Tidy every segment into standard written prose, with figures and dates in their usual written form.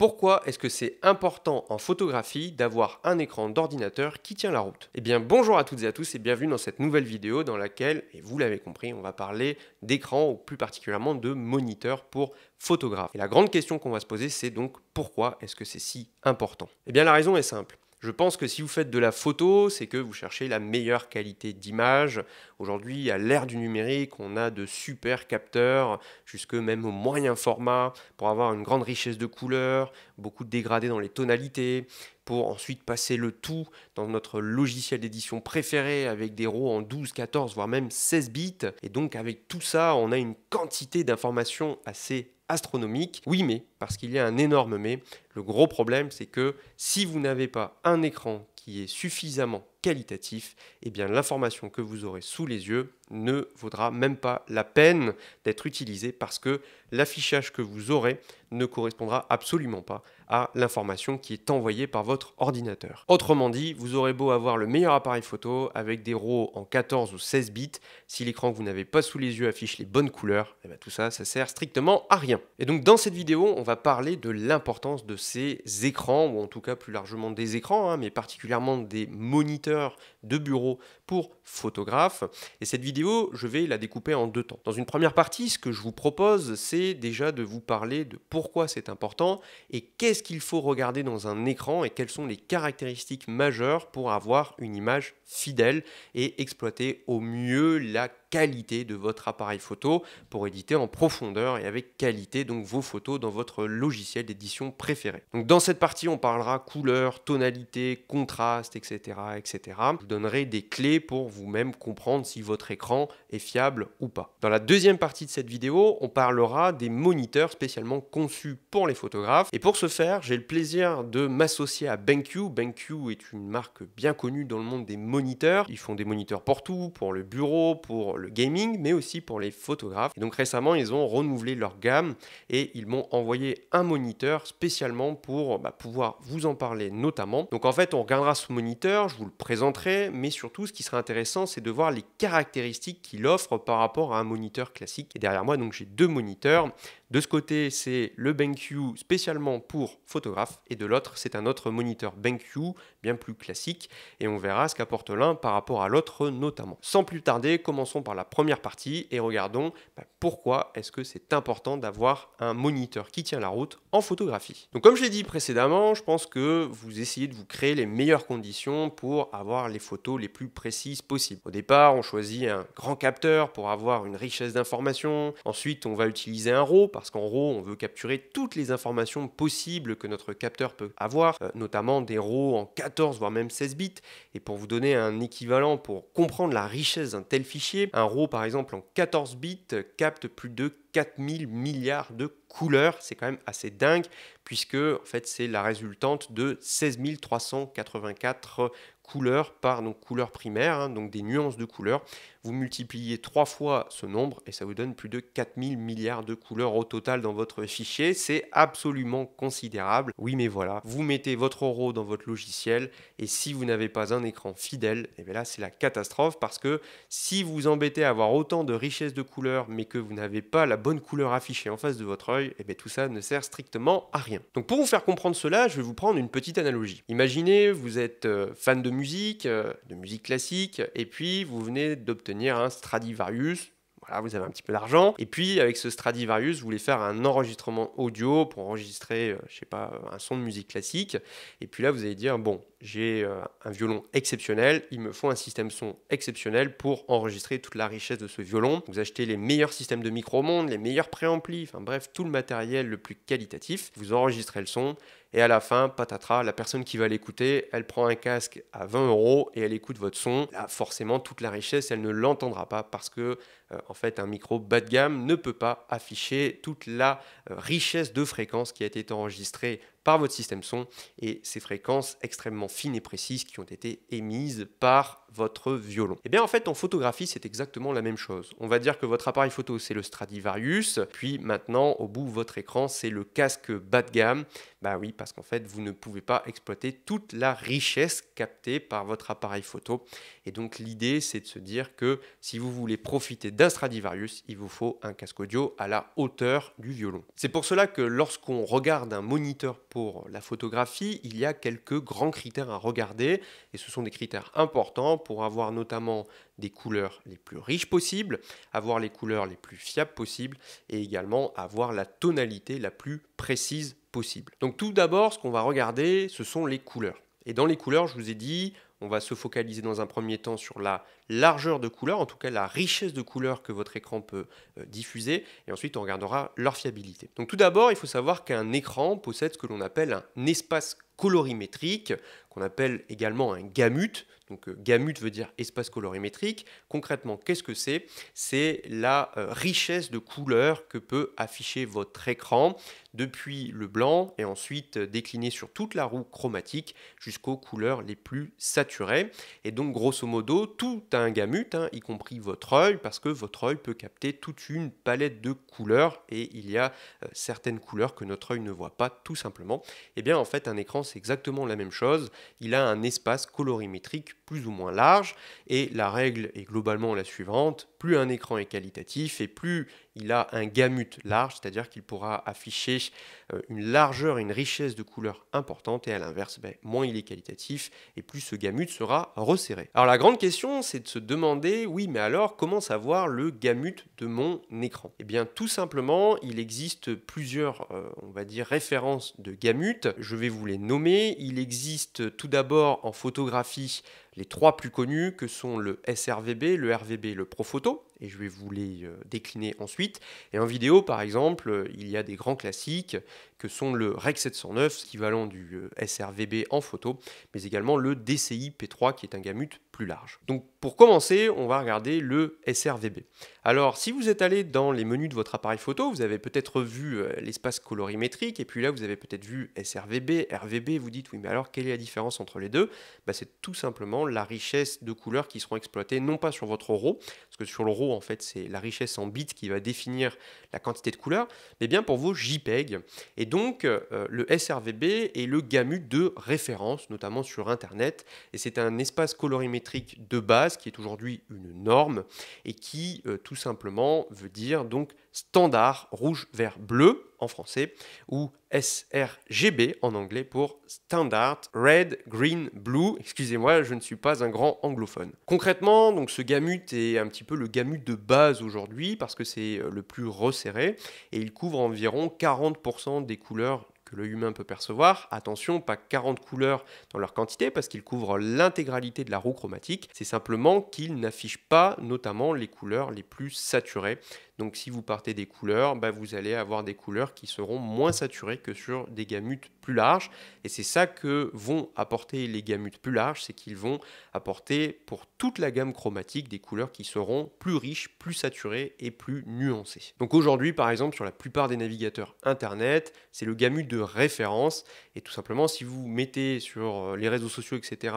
Pourquoi est-ce que c'est important en photographie d'avoir un écran d'ordinateur qui tient la route? Eh bien bonjour à toutes et à tous et bienvenue dans cette nouvelle vidéo dans laquelle, et vous l'avez compris, on va parler d'écran ou plus particulièrement de moniteur pour photographe. Et la grande question qu'on va se poser, c'est donc pourquoi est-ce que c'est si important? Eh bien la raison est simple. Je pense que si vous faites de la photo, c'est que vous cherchez la meilleure qualité d'image. Aujourd'hui, à l'ère du numérique, on a de super capteurs, jusque même au moyen format, pour avoir une grande richesse de couleurs, beaucoup de dégradés dans les tonalités, pour ensuite passer le tout dans notre logiciel d'édition préféré avec des RAW en 12, 14, voire même 16 bits. Et donc avec tout ça, on a une quantité d'informations assez astronomique. Oui, mais, parce qu'il y a un énorme mais, le gros problème, c'est que si vous n'avez pas un écran qui est suffisamment qualitatif, eh bien l'information que vous aurez sous les yeux ne vaudra même pas la peine d'être utilisée parce que l'affichage que vous aurez ne correspondra absolument pas à l'information qui est envoyée par votre ordinateur. Autrement dit, vous aurez beau avoir le meilleur appareil photo avec des RAW en 14 ou 16 bits, si l'écran que vous n'avez pas sous les yeux affiche les bonnes couleurs, eh bien tout ça, ça sert strictement à rien. Et donc dans cette vidéo, on va parler de l'importance de ces écrans, ou en tout cas plus largement des écrans, mais particulièrement des moniteurs de bureau pour photographes. Et cette vidéo, je vais la découper en deux temps. Dans une première partie, ce que je vous propose, c'est déjà de vous parler de pourquoi c'est important et qu'est-ce qu'il faut regarder dans un écran et quelles sont les caractéristiques majeures pour avoir une image fidèle et exploiter au mieux la qualité de votre appareil photo pour éditer en profondeur et avec qualité donc vos photos dans votre logiciel d'édition préféré. Donc dans cette partie, on parlera couleur, tonalité, contraste, etc., etc. Je vous donnerai des clés pour vous-même comprendre si votre écran est fiable ou pas. Dans la deuxième partie de cette vidéo, on parlera des moniteurs spécialement conçus pour les photographes. Et pour ce faire, j'ai le plaisir de m'associer à BenQ. BenQ est une marque bien connue dans le monde des moniteurs. Ils font des moniteurs pour tout, pour le bureau, pour le gaming, mais aussi pour les photographes. Et donc récemment, ils ont renouvelé leur gamme et ils m'ont envoyé un moniteur spécialement pour pouvoir vous en parler notamment. Donc en fait, on regardera ce moniteur, je vous le présenterai, mais surtout, ce qui sera intéressant, c'est de voir les caractéristiques qu'il offre par rapport à un moniteur classique. Et derrière moi, donc j'ai deux moniteurs. De ce côté, c'est le BenQ spécialement pour photographes et de l'autre, c'est un autre moniteur BenQ bien plus classique et on verra ce qu'apporte l'un par rapport à l'autre notamment. Sans plus tarder, commençons par la première partie et regardons pourquoi est-ce que c'est important d'avoir un moniteur qui tient la route en photographie. Donc comme je l'ai dit précédemment, je pense que vous essayez de vous créer les meilleures conditions pour avoir les photos les plus précises possibles. Au départ, on choisit un grand capteur pour avoir une richesse d'informations. Ensuite, on va utiliser un RAW parce qu'en RAW, on veut capturer toutes les informations possibles que notre capteur peut avoir, notamment des RAW en 14 voire même 16 bits. Et pour vous donner un équivalent pour comprendre la richesse d'un tel fichier, un RAW par exemple en 14 bits capte plus de 4000 milliards de couleurs. C'est quand même assez dingue puisque en fait c'est la résultante de 16 384 couleurs par couleurs primaires, donc des nuances de couleurs. Vous multipliez 3 fois ce nombre et ça vous donne plus de 4000 milliards de couleurs au total dans votre fichier. C'est absolument considérable. Oui, mais voilà, vous mettez votre RAW dans votre logiciel et si vous n'avez pas un écran fidèle, et bien là c'est la catastrophe parce que si vous vous embêtez à avoir autant de richesse de couleurs mais que vous n'avez pas la bonne couleur affichée en face de votre œil, et bien tout ça ne sert strictement à rien. Donc pour vous faire comprendre cela, je vais vous prendre une petite analogie. Imaginez, vous êtes fan de musique classique, et puis vous venez d'obtenir un Stradivarius. Voilà, vous avez un petit peu d'argent. Et puis, avec ce Stradivarius, vous voulez faire un enregistrement audio pour enregistrer, je sais pas, un son de musique classique. Et puis là, vous allez dire, bon, j'ai un violon exceptionnel, il me faut un système son exceptionnel pour enregistrer toute la richesse de ce violon. Vous achetez les meilleurs systèmes de micro au monde, les meilleurs préamplis, enfin bref, tout le matériel le plus qualitatif. Vous enregistrez le son. Et à la fin, patatras, la personne qui va l'écouter, elle prend un casque à 20 € et elle écoute votre son. Là, forcément, toute la richesse, elle ne l'entendra pas parce que, en fait, un micro bas de gamme ne peut pas afficher toute la richesse de fréquences qui a été enregistrée par votre système son et ces fréquences extrêmement fines et précises qui ont été émises par votre violon. Et bien en fait en photographie c'est exactement la même chose. On va dire que votre appareil photo c'est le Stradivarius, puis maintenant au bout de votre écran c'est le casque bas de gamme. Bah oui, parce qu'en fait vous ne pouvez pas exploiter toute la richesse captée par votre appareil photo. Et donc l'idée c'est de se dire que si vous voulez profiter d'un Stradivarius, il vous faut un casque audio à la hauteur du violon. C'est pour cela que lorsqu'on regarde un moniteur pour la photographie, il y a quelques grands critères à regarder et ce sont des critères importants pour avoir notamment des couleurs les plus riches possibles, avoir les couleurs les plus fiables possibles et également avoir la tonalité la plus précise possible. Donc tout d'abord, ce qu'on va regarder, ce sont les couleurs. Et dans les couleurs, je vous ai dit, on va se focaliser dans un premier temps sur la largeur de couleurs, en tout cas la richesse de couleurs que votre écran peut diffuser, et ensuite on regardera leur fiabilité. Donc tout d'abord, il faut savoir qu'un écran possède ce que l'on appelle un espace colorimétrique, qu'on appelle également un gamut. Donc gamut veut dire espace colorimétrique. Concrètement, qu'est-ce que c'est? C'est la richesse de couleurs que peut afficher votre écran depuis le blanc et ensuite décliné sur toute la roue chromatique jusqu'aux couleurs les plus saturées. Et donc grosso modo, tout a un gamut, y compris votre œil, parce que votre œil peut capter toute une palette de couleurs et il y a certaines couleurs que notre œil ne voit pas tout simplement. Et bien en fait un écran c'est exactement la même chose, il a un espace colorimétrique plus ou moins large et la règle est globalement la suivante, plus un écran est qualitatif et plus il a un gamut large, c'est-à-dire qu'il pourra afficher une largeur et une richesse de couleurs importante et à l'inverse, moins il est qualitatif et plus ce gamut sera resserré. Alors la grande question c'est de se demander, oui mais alors comment savoir le gamut de mon écran? Eh bien tout simplement, il existe plusieurs on va dire références de gamut, je vais vous les nommer. Il existe tout d'abord en photographie les trois plus connus que sont le sRVB, le RVB et le Profoto, et je vais vous les décliner ensuite. Et en vidéo, par exemple, il y a des grands classiques que sont le Rec 709, équivalent du sRVB en photo, mais également le DCI P3 qui est un gamut plus large. Donc pour commencer, on va regarder le sRVB. Alors si vous êtes allé dans les menus de votre appareil photo, vous avez peut-être vu l'espace colorimétrique et puis là vous avez peut-être vu sRVB, RVB, vous dites oui mais alors quelle est la différence entre les deux? C'est tout simplement la richesse de couleurs qui seront exploitées non pas sur votre RAW, parce que sur le RAW en fait c'est la richesse en bits qui va définir la quantité de couleurs, mais bien pour vos JPEG. Et donc le sRVB est le gamut de référence, notamment sur internet, et c'est un espace colorimétrique de base qui est aujourd'hui une norme et qui tout simplement veut dire donc standard rouge, vert, bleu en français ou sRGB en anglais pour Standard Red, Green, Blue. Excusez-moi, je ne suis pas un grand anglophone. Concrètement, donc ce gamut est un petit peu le gamut de base aujourd'hui parce que c'est le plus resserré et il couvre environ 40% des couleurs que l'œil humain peut percevoir. Attention, pas 40 couleurs dans leur quantité parce qu'il couvre l'intégralité de la roue chromatique. C'est simplement qu'il n'affiche pas notamment les couleurs les plus saturées. Donc si vous partez des couleurs, vous allez avoir des couleurs qui seront moins saturées que sur des gamutes plus larges. Et c'est ça que vont apporter les gamutes plus larges, c'est qu'ils vont apporter pour toute la gamme chromatique des couleurs qui seront plus riches, plus saturées et plus nuancées. Donc aujourd'hui, par exemple, sur la plupart des navigateurs Internet, c'est le gamut de référence. Et tout simplement, si vous mettez sur les réseaux sociaux, etc.,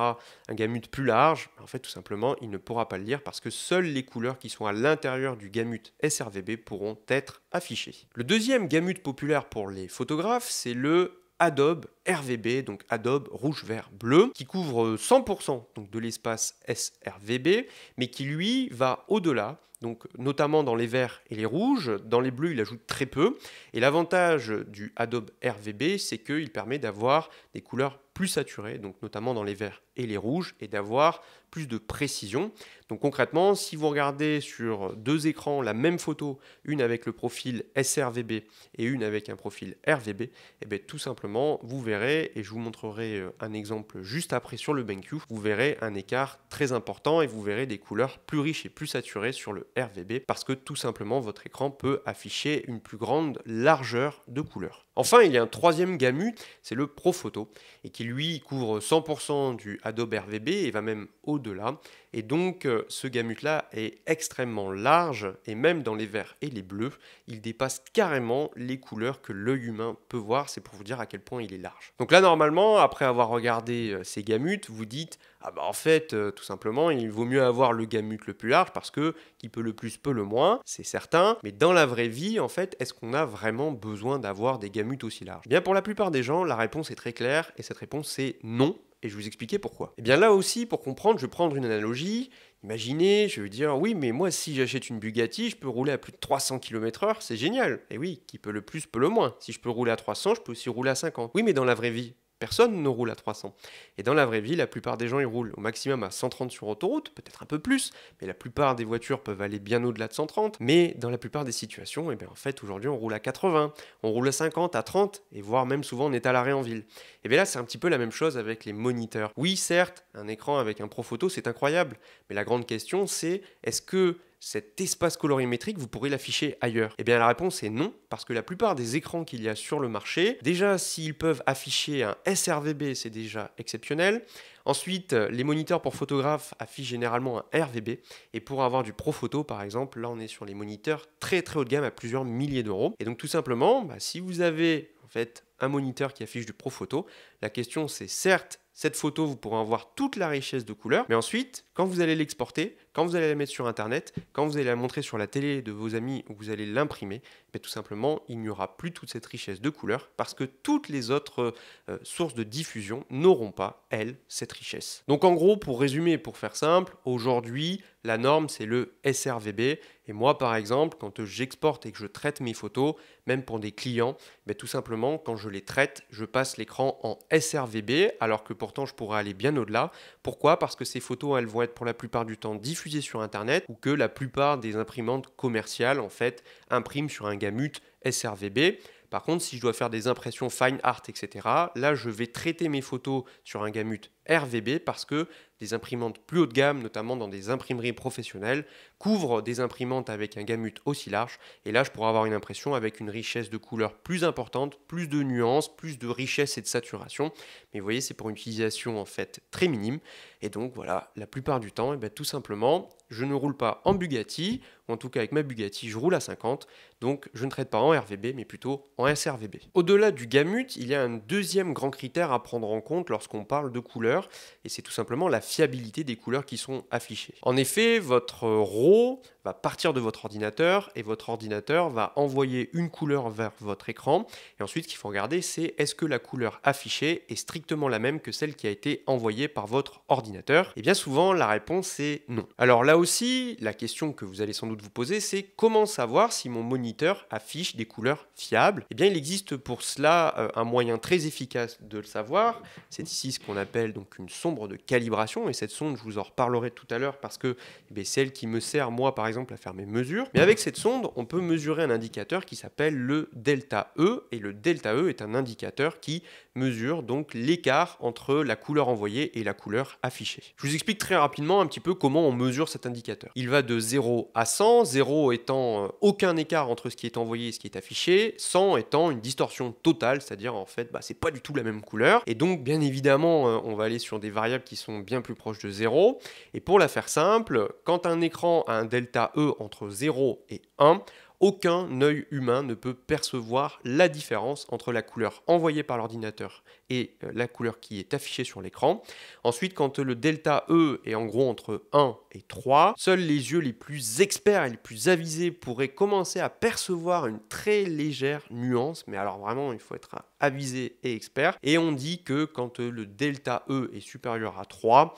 un gamut plus large, en fait, tout simplement, il ne pourra pas le lire parce que seules les couleurs qui sont à l'intérieur du gamut sRVB pourront être affichées. Le deuxième gamut populaire pour les photographes, c'est le Adobe RVB, donc Adobe rouge, vert, bleu, qui couvre 100% donc de l'espace sRVB, mais qui lui va au-delà, donc notamment dans les verts et les rouges. Dans les bleus, il ajoute très peu. Et l'avantage du Adobe RVB, c'est qu'il permet d'avoir des couleurs plus saturées, donc notamment dans les verts et les rouges, et d'avoir plus de précision. Donc concrètement, si vous regardez sur deux écrans la même photo, une avec le profil sRVB et une avec un profil RVB, tout simplement, vous verrez, et je vous montrerai un exemple juste après sur le BenQ, vous verrez un écart très important et vous verrez des couleurs plus riches et plus saturées sur le RVB parce que tout simplement, votre écran peut afficher une plus grande largeur de couleurs. Enfin, il y a un troisième gamut, c'est le Profoto, et qui lui couvre 100% du Adobe RVB et va même au-delà. Et donc, ce gamut-là est extrêmement large, et même dans les verts et les bleus, il dépasse carrément les couleurs que l'œil humain peut voir. C'est pour vous dire à quel point il est large. Donc là, normalement, après avoir regardé ces gamut, vous dites « Ah en fait, tout simplement, il vaut mieux avoir le gamut le plus large parce que qui peut le plus peut le moins, c'est certain. Mais dans la vraie vie, en fait, est-ce qu'on a vraiment besoin d'avoir des gamut aussi larges ?» Bien, pour la plupart des gens, la réponse est très claire et cette réponse c'est non. et je vais vous expliquer pourquoi. Et bien là aussi, pour comprendre, je vais prendre une analogie. Imaginez, je vais dire, oui, mais moi, si j'achète une Bugatti, je peux rouler à plus de 300 km/h, c'est génial. Et oui, qui peut le plus, peut le moins. Si je peux rouler à 300, je peux aussi rouler à 50. Oui, mais dans la vraie vie, personne ne roule à 300. Et dans la vraie vie, la plupart des gens, ils roulent au maximum à 130 sur autoroute, peut-être un peu plus, mais la plupart des voitures peuvent aller bien au-delà de 130. Mais dans la plupart des situations, eh bien, en fait, aujourd'hui, on roule à 80, on roule à 50, à 30, et voire même souvent, on est à l'arrêt en ville. Et bien là, c'est un petit peu la même chose avec les moniteurs. Oui, certes, un écran avec un Profoto, c'est incroyable, mais la grande question, c'est est-ce que cet espace colorimétrique, vous pourrez l'afficher ailleurs? Eh bien la réponse est non, parce que la plupart des écrans qu'il y a sur le marché, déjà s'ils peuvent afficher un sRVB, c'est déjà exceptionnel. Ensuite, les moniteurs pour photographes affichent généralement un RVB, et pour avoir du Profoto par exemple, là on est sur les moniteurs très très haut de gamme à plusieurs milliers d'euros. Et donc tout simplement, si vous avez en fait un moniteur qui affiche du Profoto, la question c'est certes, cette photo, vous pourrez en voir toute la richesse de couleurs. Mais ensuite, quand vous allez l'exporter, quand vous allez la mettre sur Internet, quand vous allez la montrer sur la télé de vos amis ou vous allez l'imprimer, tout simplement, il n'y aura plus toute cette richesse de couleurs parce que toutes les autres sources de diffusion n'auront pas, elles, cette richesse. Donc en gros, pour résumer, pour faire simple, aujourd'hui, la norme, c'est le sRVB. Et moi, par exemple, quand j'exporte et que je traite mes photos, même pour des clients, tout simplement, quand je les traite, je passe l'écran en sRVB, alors que pourtant, je pourrais aller bien au-delà. Pourquoi? Parce que ces photos, elles vont être pour la plupart du temps diffusées sur Internet ou que la plupart des imprimantes commerciales, en fait, impriment sur un gamut sRVB. Par contre, si je dois faire des impressions fine art, etc., là, je vais traiter mes photos sur un gamut RVB parce que des imprimantes plus haut de gamme, notamment dans des imprimeries professionnelles, couvrent des imprimantes avec un gamut aussi large. Et là, je pourrais avoir une impression avec une richesse de couleurs plus importante, plus de nuances, plus de richesse et de saturation. Mais vous voyez, c'est pour une utilisation en fait très minime. Et donc voilà, la plupart du temps, tout simplement, je ne roule pas en Bugatti, ou en tout cas avec ma Bugatti, je roule à 50. Donc je ne traite pas en RVB, mais plutôt en sRVB. Au-delà du gamut, il y a un deuxième grand critère à prendre en compte lorsqu'on parle de couleurs, et c'est tout simplement la fiabilité des couleurs qui sont affichées. En effet, votre RAW va partir de votre ordinateur et votre ordinateur va envoyer une couleur vers votre écran. Et ensuite, ce qu'il faut regarder, c'est est-ce que la couleur affichée est strictement la même que celle qui a été envoyée par votre ordinateur? Et bien souvent, la réponse est non. Alors là aussi, la question que vous allez sans doute vous poser, c'est comment savoir si mon moniteur affiche des couleurs fiables? Eh bien, il existe pour cela un moyen très efficace de le savoir. C'est ici ce qu'on appelle donc une sonde de calibration. Et cette sonde, je vous en reparlerai tout à l'heure parce que c'est elle qui me sert, moi, par exemple, à faire mes mesures. Mais avec cette sonde, on peut mesurer un indicateur qui s'appelle le delta E. Et le delta E est un indicateur qui mesure donc l'écart entre la couleur envoyée et la couleur affichée. Je vous explique très rapidement un petit peu comment on mesure cet indicateur. Il va de 0 à 100, 0 étant aucun écart entre ce qui est envoyé et ce qui est affiché, 100 étant une distorsion totale, c'est-à-dire en fait c'est pas du tout la même couleur. Et donc bien évidemment on va aller sur des variables qui sont bien plus proches de 0. Et pour la faire simple, quand un écran a un delta E entre 0 et 1, aucun œil humain ne peut percevoir la différence entre la couleur envoyée par l'ordinateur et la couleur qui est affichée sur l'écran. Ensuite, quand le delta E est en gros entre 1 et 3, seuls les yeux les plus experts et les plus avisés pourraient commencer à percevoir une très légère nuance, mais alors vraiment il faut être avisé et expert. Et on dit que quand le delta E est supérieur à 3,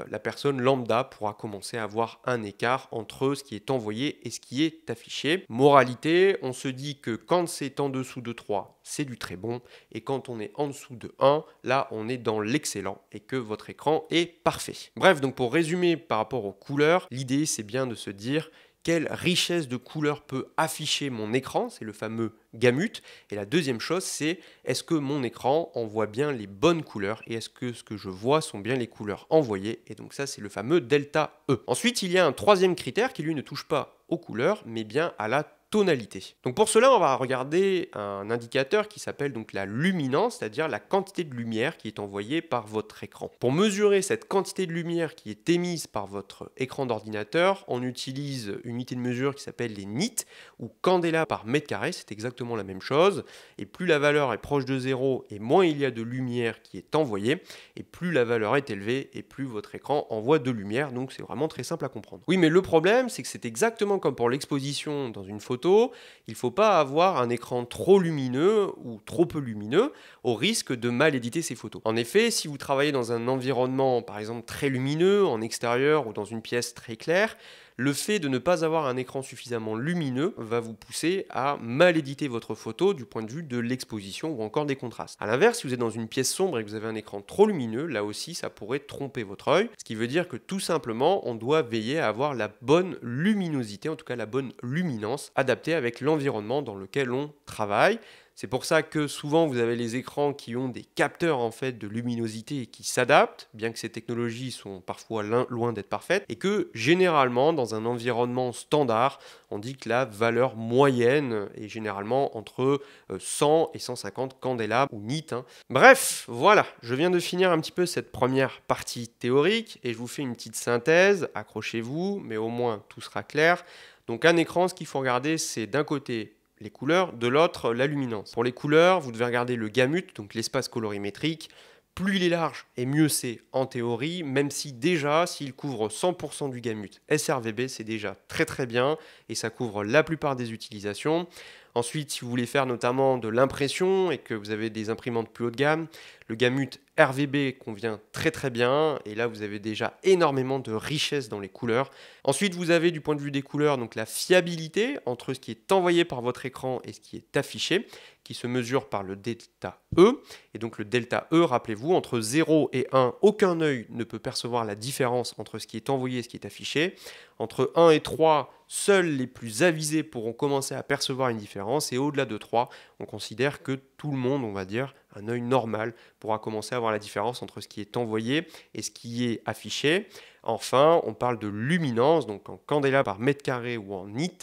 la personne lambda pourra commencer à avoir un écart entre ce qui est envoyé et ce qui est affiché. Moralité, on se dit que quand c'est en dessous de 3, c'est du très bon, et quand on est en dessous de 1, là on est dans l'excellent et que votre écran est parfait. Bref, donc pour résumer par rapport aux couleurs, l'idée c'est bien de se dire quelle richesse de couleurs peut afficher mon écran, c'est le fameux gamut. Et la deuxième chose, c'est est-ce que mon écran envoie bien les bonnes couleurs et est-ce que ce que je vois sont bien les couleurs envoyées? Et donc ça, c'est le fameux delta E. Ensuite, il y a un troisième critère qui lui ne touche pas aux couleurs, mais bien à la tonalité. Donc pour cela, on va regarder un indicateur qui s'appelle donc la luminance, c'est-à-dire la quantité de lumière qui est envoyée par votre écran. Pour mesurer cette quantité de lumière qui est émise par votre écran d'ordinateur, on utilise une unité de mesure qui s'appelle les nits ou candela par mètre carré, c'est exactement la même chose. Et plus la valeur est proche de 0 et moins il y a de lumière qui est envoyée, et plus la valeur est élevée et plus votre écran envoie de lumière, donc c'est vraiment très simple à comprendre. Oui, mais le problème, c'est que c'est exactement comme pour l'exposition dans une photo photo, il ne faut pas avoir un écran trop lumineux ou trop peu lumineux au risque de mal éditer ces photos. En effet, si vous travaillez dans un environnement par exemple très lumineux, en extérieur ou dans une pièce très claire, le fait de ne pas avoir un écran suffisamment lumineux va vous pousser à mal éditer votre photo du point de vue de l'exposition ou encore des contrastes. A l'inverse, si vous êtes dans une pièce sombre et que vous avez un écran trop lumineux, là aussi ça pourrait tromper votre œil, ce qui veut dire que tout simplement on doit veiller à avoir la bonne luminosité, en tout cas la bonne luminance adaptée avec l'environnement dans lequel on travaille. C'est pour ça que souvent vous avez les écrans qui ont des capteurs en fait de luminosité et qui s'adaptent, bien que ces technologies sont parfois loin d'être parfaites, et que généralement dans un environnement standard, on dit que la valeur moyenne est généralement entre 100 et 150 candélabres ou nits. Bref, voilà, je viens de finir un petit peu cette première partie théorique et je vous fais une petite synthèse, accrochez-vous, mais au moins tout sera clair. Donc un écran, ce qu'il faut regarder, c'est d'un côté les couleurs, de l'autre la luminance. Pour les couleurs, vous devez regarder le gamut, donc l'espace colorimétrique. Plus il est large et mieux c'est en théorie, même si déjà, s'il couvre 100% du gamut sRGB, c'est déjà très très bien et ça couvre la plupart des utilisations. Ensuite, si vous voulez faire notamment de l'impression et que vous avez des imprimantes plus haut de gamme, le gamut RGB convient très très bien et là vous avez déjà énormément de richesse dans les couleurs. Ensuite, vous avez du point de vue des couleurs donc la fiabilité entre ce qui est envoyé par votre écran et ce qui est affiché, qui se mesure par le delta E. Et donc le delta E, rappelez-vous, entre 0 et 1, aucun œil ne peut percevoir la différence entre ce qui est envoyé et ce qui est affiché. Entre 1 et 3, seuls les plus avisés pourront commencer à percevoir une différence. Et au-delà de 3, on considère que tout le monde, on va dire, un œil normal, pourra commencer à voir la différence entre ce qui est envoyé et ce qui est affiché. Enfin, on parle de luminance, donc en candélabres par mètre carré ou en nits.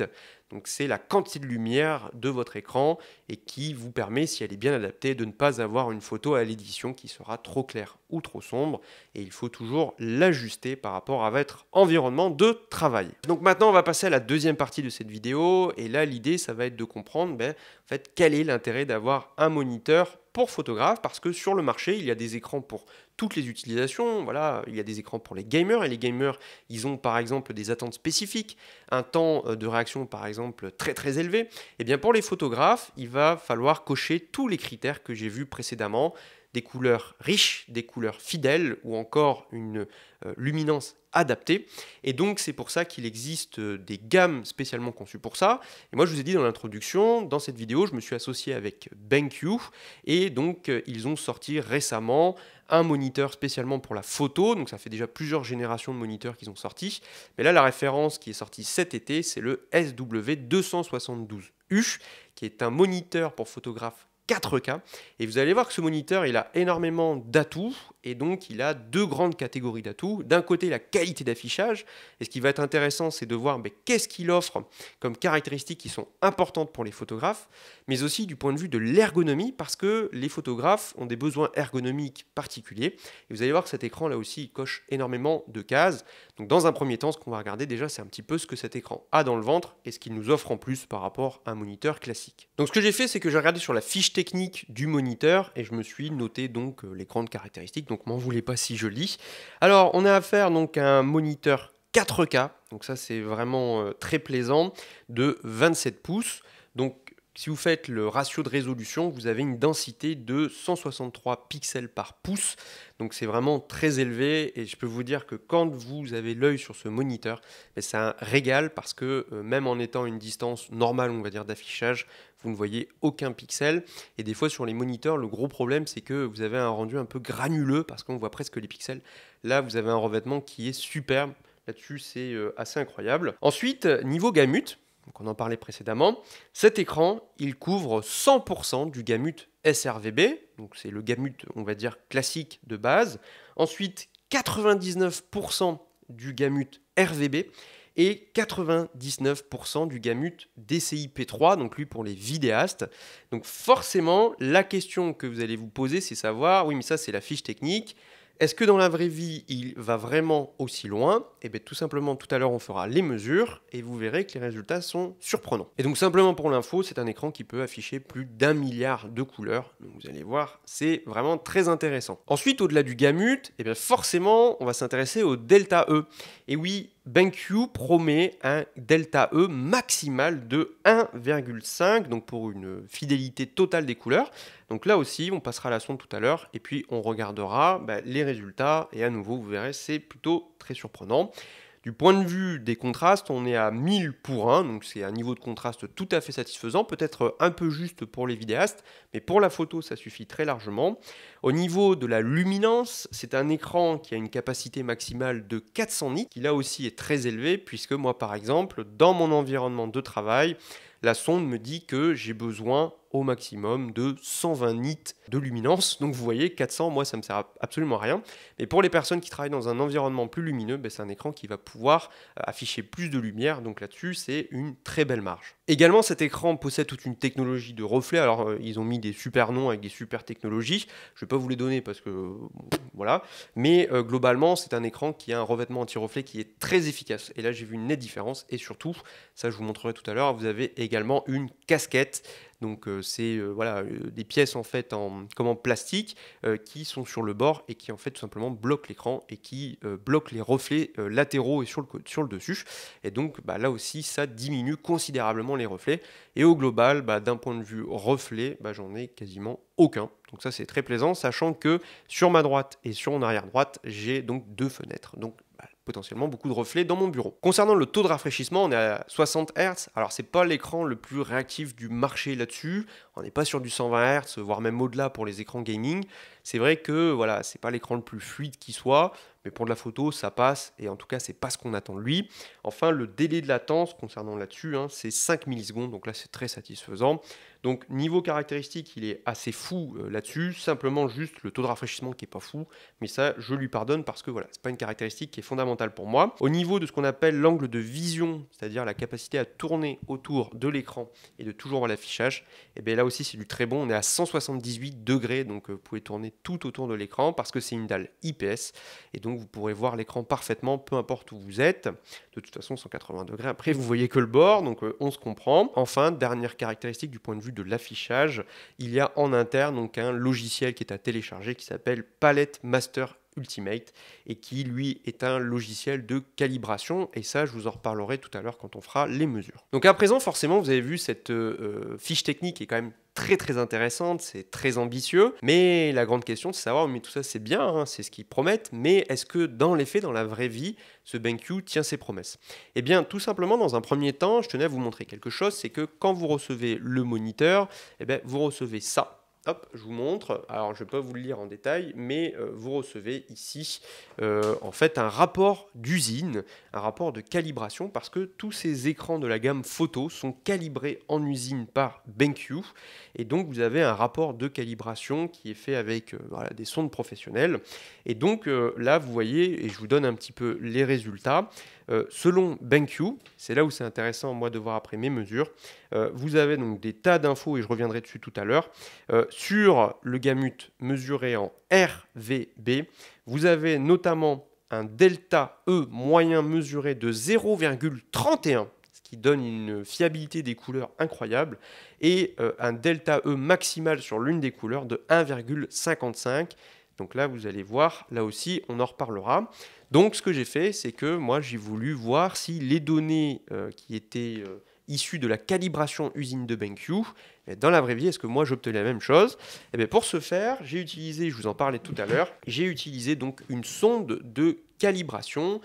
Donc c'est la quantité de lumière de votre écran et qui vous permet, si elle est bien adaptée, de ne pas avoir une photo à l'édition qui sera trop claire ou trop sombre. Et il faut toujours l'ajuster par rapport à votre environnement de travail. Donc maintenant, on va passer à la deuxième partie de cette vidéo. Et là, l'idée, ça va être de comprendre en fait, quel est l'intérêt d'avoir un moniteur pour photographe, parce que sur le marché, il y a des écrans pour toutes les utilisations. Voilà, il y a des écrans pour les gamers, et les gamers, ils ont par exemple des attentes spécifiques, un temps de réaction par exemple très très élevé. Et bien pour les photographes, il va falloir cocher tous les critères que j'ai vus précédemment, des couleurs riches, des couleurs fidèles ou encore une luminance adaptée. Et donc c'est pour ça qu'il existe des gammes spécialement conçues pour ça. Et moi je vous ai dit dans l'introduction, dans cette vidéo, je me suis associé avec BenQ et donc ils ont sorti récemment un moniteur spécialement pour la photo. Donc ça fait déjà plusieurs générations de moniteurs qu'ils ont sortis. Mais là la référence qui est sortie cet été, c'est le SW272U qui est un moniteur pour photographe 4K, et vous allez voir que ce moniteur il a énormément d'atouts, et donc il a deux grandes catégories d'atouts. D'un côté la qualité d'affichage, et ce qui va être intéressant c'est de voir qu'est-ce qu'il offre comme caractéristiques qui sont importantes pour les photographes, mais aussi du point de vue de l'ergonomie, parce que les photographes ont des besoins ergonomiques particuliers, et vous allez voir que cet écran là aussi il coche énormément de cases. Donc dans un premier temps, ce qu'on va regarder déjà, c'est un petit peu ce que cet écran a dans le ventre et ce qu'il nous offre en plus par rapport à un moniteur classique. Donc ce que j'ai fait, c'est que j'ai regardé sur la fiche technique du moniteur et je me suis noté donc les grandes caractéristiques, donc m'en voulez pas si je lis. Alors on a affaire donc à un moniteur 4K, donc ça c'est vraiment très plaisant, de 27 pouces. Donc si vous faites le ratio de résolution, vous avez une densité de 163 pixels par pouce. Donc c'est vraiment très élevé et je peux vous dire que quand vous avez l'œil sur ce moniteur, c'est un régal parce que même en étant à une distance normale, on va dire, d'affichage, vous ne voyez aucun pixel. Et des fois sur les moniteurs, le gros problème c'est que vous avez un rendu un peu granuleux parce qu'on voit presque les pixels. Là, vous avez un revêtement qui est superbe. Là-dessus, c'est assez incroyable. Ensuite, niveau gamut, donc on en parlait précédemment, cet écran, il couvre 100% du gamut sRGB, donc c'est le gamut, on va dire, classique de base. Ensuite, 99% du gamut RGB et 99% du gamut DCI-P3, donc lui pour les vidéastes. Donc forcément, la question que vous allez vous poser, c'est savoir, oui mais ça c'est la fiche technique, est-ce que dans la vraie vie, il va vraiment aussi loin? Et bien tout simplement, tout à l'heure, on fera les mesures et vous verrez que les résultats sont surprenants. Et donc simplement pour l'info, c'est un écran qui peut afficher plus d'1 milliard de couleurs. Donc vous allez voir, c'est vraiment très intéressant. Ensuite, au-delà du gamut, et bien forcément, on va s'intéresser au delta E. Et oui, BenQ promet un delta E maximal de 1,5, donc pour une fidélité totale des couleurs. Donc là aussi, on passera la sonde tout à l'heure et puis on regardera les résultats. Et à nouveau, vous verrez, c'est plutôt très surprenant. Du point de vue des contrastes, on est à 1000 pour 1, donc c'est un niveau de contraste tout à fait satisfaisant, peut-être un peu juste pour les vidéastes, mais pour la photo, ça suffit très largement. Au niveau de la luminance, c'est un écran qui a une capacité maximale de 400 nits, qui là aussi est très élevé, puisque moi par exemple, dans mon environnement de travail, la sonde me dit que j'ai besoin au maximum de 120 nits de luminance. Donc vous voyez, 400, moi ça me sert absolument à rien. Mais pour les personnes qui travaillent dans un environnement plus lumineux, c'est un écran qui va pouvoir afficher plus de lumière. Donc là-dessus, c'est une très belle marge. Également, cet écran possède toute une technologie de reflet. Alors, ils ont mis des super noms avec des super technologies. Je ne vais pas vous les donner parce que voilà. Mais globalement, c'est un écran qui a un revêtement anti-reflet qui est très efficace. Et là, j'ai vu une nette différence. Et surtout, ça je vous montrerai tout à l'heure, vous avez également une casquette. Donc c'est des pièces en fait en plastique qui sont sur le bord et qui en fait tout simplement bloquent l'écran et qui bloquent les reflets latéraux et sur le dessus. Et donc là aussi ça diminue considérablement les reflets. Et au global, d'un point de vue reflet, j'en ai quasiment aucun. Donc ça c'est très plaisant, sachant que sur ma droite et sur mon arrière droite, j'ai donc deux fenêtres. Donc potentiellement beaucoup de reflets dans mon bureau. Concernant le taux de rafraîchissement, on est à 60 Hz. Alors c'est pas l'écran le plus réactif du marché là-dessus. On n'est pas sur du 120 Hz, voire même au-delà pour les écrans gaming. C'est vrai que voilà, c'est pas l'écran le plus fluide qui soit, mais pour de la photo, ça passe. Et en tout cas, c'est pas ce qu'on attend de lui. Enfin, le délai de latence concernant là-dessus, c'est 5 millisecondes. Donc là, c'est très satisfaisant. Donc niveau caractéristique, il est assez fou là-dessus. Simplement juste le taux de rafraîchissement qui est pas fou. Mais ça, je lui pardonne parce que voilà, c'est pas une caractéristique qui est fondamentale pour moi. Au niveau de ce qu'on appelle l'angle de vision, c'est-à-dire la capacité à tourner autour de l'écran et de toujours voir l'affichage, et bien là aussi c'est du très bon. On est à 178 degrés, donc vous pouvez tourner tout autour de l'écran parce que c'est une dalle IPS et donc vous pourrez voir l'écran parfaitement, peu importe où vous êtes. De toute façon, 180 degrés. Après, vous voyez que le bord, donc on se comprend. Enfin, dernière caractéristique du point de vue de l'affichage, il y a en interne donc un logiciel qui est à télécharger qui s'appelle Palette Master Ultimate et qui lui est un logiciel de calibration et ça je vous en reparlerai tout à l'heure quand on fera les mesures. Donc à présent forcément vous avez vu cette fiche technique qui est quand même très intéressante, c'est très ambitieux, mais la grande question c'est de savoir, mais tout ça c'est bien, c'est ce qu'ils promettent, mais est-ce que dans les faits, dans la vraie vie, ce BenQ tient ses promesses? Eh bien tout simplement dans un premier temps, je tenais à vous montrer quelque chose, c'est que quand vous recevez le moniteur, eh bien, vous recevez ça. Hop, je vous montre. Alors, je ne vais pas vous le lire en détail, mais vous recevez ici en fait un rapport d'usine, un rapport de calibration, parce que tous ces écrans de la gamme photo sont calibrés en usine par BenQ. Et donc, vous avez un rapport de calibration qui est fait avec des sondes professionnelles. Et donc, là, vous voyez, et je vous donne un petit peu les résultats. Selon BenQ, c'est là où c'est intéressant moi de voir après mes mesures, vous avez donc des tas d'infos et je reviendrai dessus tout à l'heure. Sur le gamut mesuré en RVB, vous avez notamment un delta E moyen mesuré de 0,31, ce qui donne une fiabilité des couleurs incroyable, et un delta E maximal sur l'une des couleurs de 1,55. Donc là, vous allez voir, là aussi, on en reparlera. Donc ce que j'ai fait, c'est que moi, j'ai voulu voir si les données qui étaient issues de la calibration usine de BenQ, dans la vraie vie, est-ce que moi, j'obtenais la même chose? Et bien, pour ce faire, j'ai utilisé, je vous en parlais tout à l'heure, j'ai utilisé donc une sonde de calibration.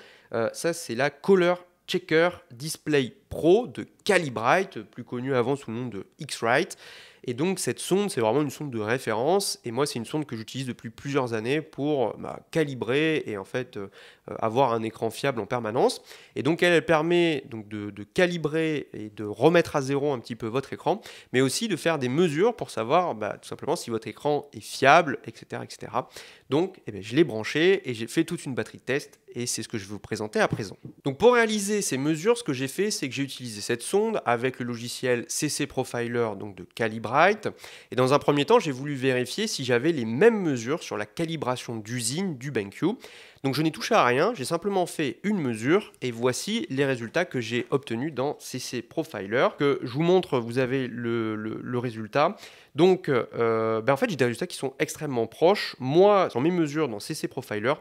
Ça, c'est la Color Checker Display Pro de Calibrite, plus connue avant sous le nom de X-Rite. Et donc cette sonde, c'est vraiment une sonde de référence. Et moi, c'est une sonde que j'utilise depuis plusieurs années pour calibrer et en fait avoir un écran fiable en permanence. Et donc elle permet donc de calibrer et de remettre à zéro un petit peu votre écran, mais aussi de faire des mesures pour savoir tout simplement si votre écran est fiable, etc. etc. Donc je l'ai branché et j'ai fait toute une batterie de tests et c'est ce que je vais vous présenter à présent. Donc pour réaliser ces mesures, ce que j'ai fait, c'est que j'ai utilisé cette sonde avec le logiciel CC Profiler donc de Calibrite. Et dans un premier temps, j'ai voulu vérifier si j'avais les mêmes mesures sur la calibration d'usine du BenQ. Donc je n'ai touché à rien, j'ai simplement fait une mesure et voici les résultats que j'ai obtenus dans CC Profiler. Que je vous montre, vous avez le résultat. Donc en fait j'ai des résultats qui sont extrêmement proches. Moi, dans mes mesures dans CC Profiler,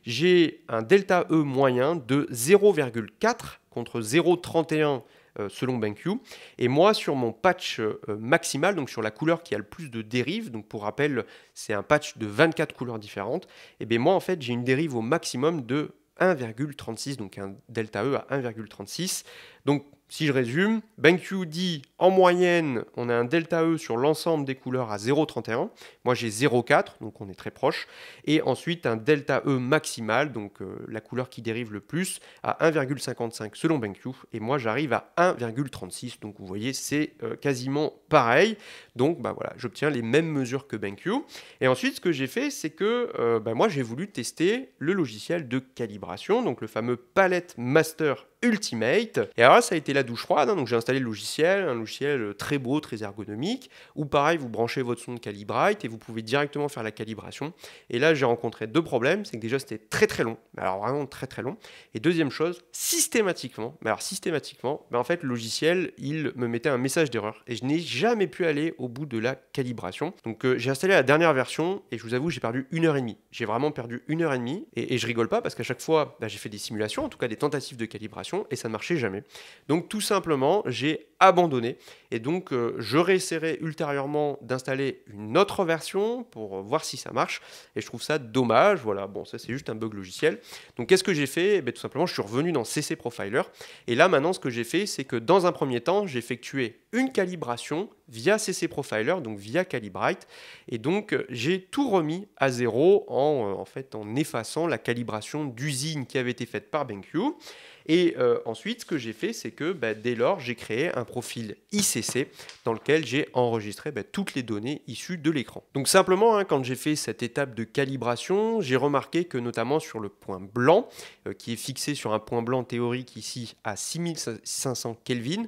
j'ai un delta E moyen de 0,4 contre 0,31 selon BenQ. Et moi, sur mon patch maximal, donc sur la couleur qui a le plus de dérives, donc pour rappel, c'est un patch de 24 couleurs différentes, et bien moi, en fait, j'ai une dérive au maximum de 1,36, donc un delta E à 1,36. Donc, si je résume, BenQ dit en moyenne, on a un delta E sur l'ensemble des couleurs à 0,31. Moi, j'ai 0,4, donc on est très proche. Et ensuite, un delta E maximal, donc la couleur qui dérive le plus, à 1,55 selon BenQ. Et moi, j'arrive à 1,36. Donc, vous voyez, c'est quasiment pareil. Donc, voilà, j'obtiens les mêmes mesures que BenQ. Et ensuite, ce que j'ai fait, c'est que moi, j'ai voulu tester le logiciel de calibration, donc le fameux Palette Master Ultimate. Et alors là, ça a été la douche froide, hein, donc j'ai installé le logiciel, un logiciel très beau, très ergonomique, où pareil, vous branchez votre son de Calibrite et vous pouvez directement faire la calibration. Et là, j'ai rencontré deux problèmes, c'est que déjà, c'était très très long, alors vraiment très très long. Et deuxième chose, systématiquement, en fait, le logiciel, il me mettait un message d'erreur et je n'ai jamais pu aller au bout de la calibration. Donc j'ai installé la dernière version et je vous avoue, j'ai perdu 1h30. J'ai vraiment perdu 1h30 et je rigole pas parce qu'à chaque fois, j'ai fait des simulations, en tout cas des tentatives de calibration, et ça ne marchait jamais. Donc tout simplement, j'ai abandonné et donc je réessayerai ultérieurement d'installer une autre version pour voir si ça marche et je trouve ça dommage. Voilà, bon, ça c'est juste un bug logiciel. Donc qu'est-ce que j'ai fait? Tout simplement, je suis revenu dans CC Profiler et là maintenant ce que j'ai fait, c'est que dans un premier temps, j'ai effectué une calibration via CC Profiler, donc via Calibrite, et donc j'ai tout remis à zéro en effaçant la calibration d'usine qui avait été faite par BenQ. Et ensuite, ce que j'ai fait, c'est que dès lors, j'ai créé un profil ICC dans lequel j'ai enregistré toutes les données issues de l'écran. Donc simplement, hein, quand j'ai fait cette étape de calibration, j'ai remarqué que notamment sur le point blanc, qui est fixé sur un point blanc théorique ici à 6500 Kelvin,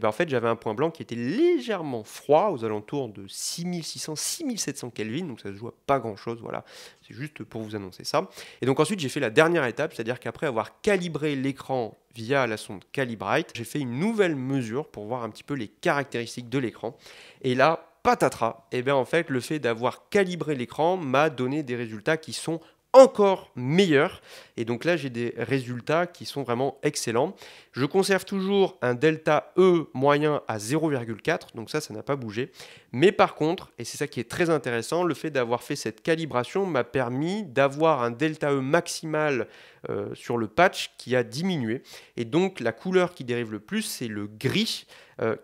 en fait, j'avais un point blanc qui était légèrement froid, aux alentours de 6600-6700 Kelvin, donc ça se joue à pas grand-chose, voilà. C'est juste pour vous annoncer ça. Et donc ensuite, j'ai fait la dernière étape, c'est-à-dire qu'après avoir calibré l'écran via la sonde Calibrite, j'ai fait une nouvelle mesure pour voir un petit peu les caractéristiques de l'écran. Et là, patatras, en fait, le fait d'avoir calibré l'écran m'a donné des résultats qui sont encore meilleurs. Et donc là, j'ai des résultats qui sont vraiment excellents. Je conserve toujours un delta E moyen à 0,4, donc ça n'a pas bougé. Mais par contre, et c'est ça qui est très intéressant, le fait d'avoir fait cette calibration m'a permis d'avoir un delta E maximal sur le patch qui a diminué. Et donc la couleur qui dérive le plus, c'est le gris,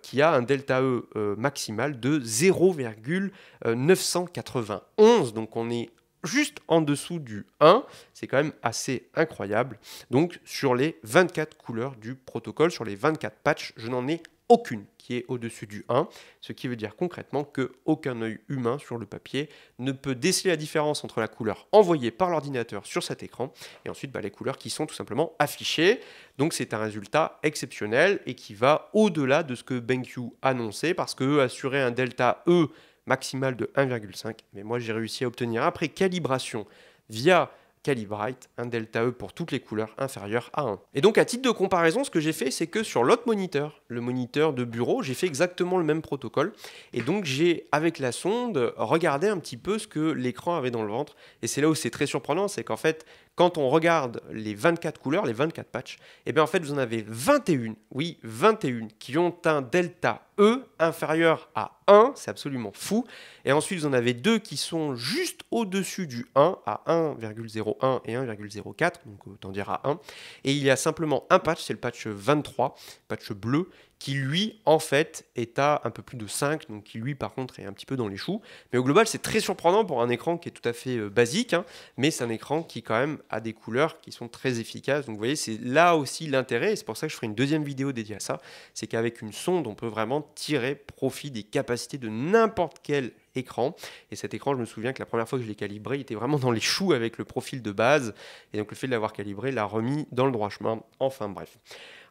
qui a un delta E maximal de 0,991. Donc on est juste en dessous du 1, c'est quand même assez incroyable. Donc sur les 24 couleurs du protocole, sur les 24 patchs, je n'en ai aucune qui est au-dessus du 1, ce qui veut dire concrètement qu'aucun œil humain sur le papier ne peut déceler la différence entre la couleur envoyée par l'ordinateur sur cet écran et ensuite les couleurs qui sont tout simplement affichées. Donc c'est un résultat exceptionnel et qui va au-delà de ce que BenQ annonçait parce qu'eux assuraient un delta E maximal de 1,5, mais moi j'ai réussi à obtenir après calibration via Calibrite un delta E pour toutes les couleurs inférieur à 1. Et donc à titre de comparaison, ce que j'ai fait, c'est que sur l'autre moniteur, le moniteur de bureau, j'ai fait exactement le même protocole. Et donc j'ai, avec la sonde, regardé un petit peu ce que l'écran avait dans le ventre. Et c'est là où c'est très surprenant, c'est qu'en fait, quand on regarde les 24 couleurs, les 24 patchs, en fait vous en avez 21, oui 21, qui ont un delta E inférieur à 1, c'est absolument fou. Et ensuite vous en avez deux qui sont juste au-dessus du 1, à 1,01 et 1,04, donc autant dire à 1. Et il y a simplement un patch, c'est le patch 23, patch bleu, qui lui, en fait, est à un peu plus de 5, donc qui lui, par contre, est un petit peu dans les choux. Mais au global, c'est très surprenant pour un écran qui est tout à fait basique, hein, mais c'est un écran qui, quand même, a des couleurs qui sont très efficaces. Donc, vous voyez, c'est là aussi l'intérêt, et c'est pour ça que je ferai une deuxième vidéo dédiée à ça, c'est qu'avec une sonde, on peut vraiment tirer profit des capacités de n'importe quel écran. Et cet écran, je me souviens que la première fois que je l'ai calibré, il était vraiment dans les choux avec le profil de base, et donc le fait de l'avoir calibré l'a remis dans le droit chemin. Enfin, bref.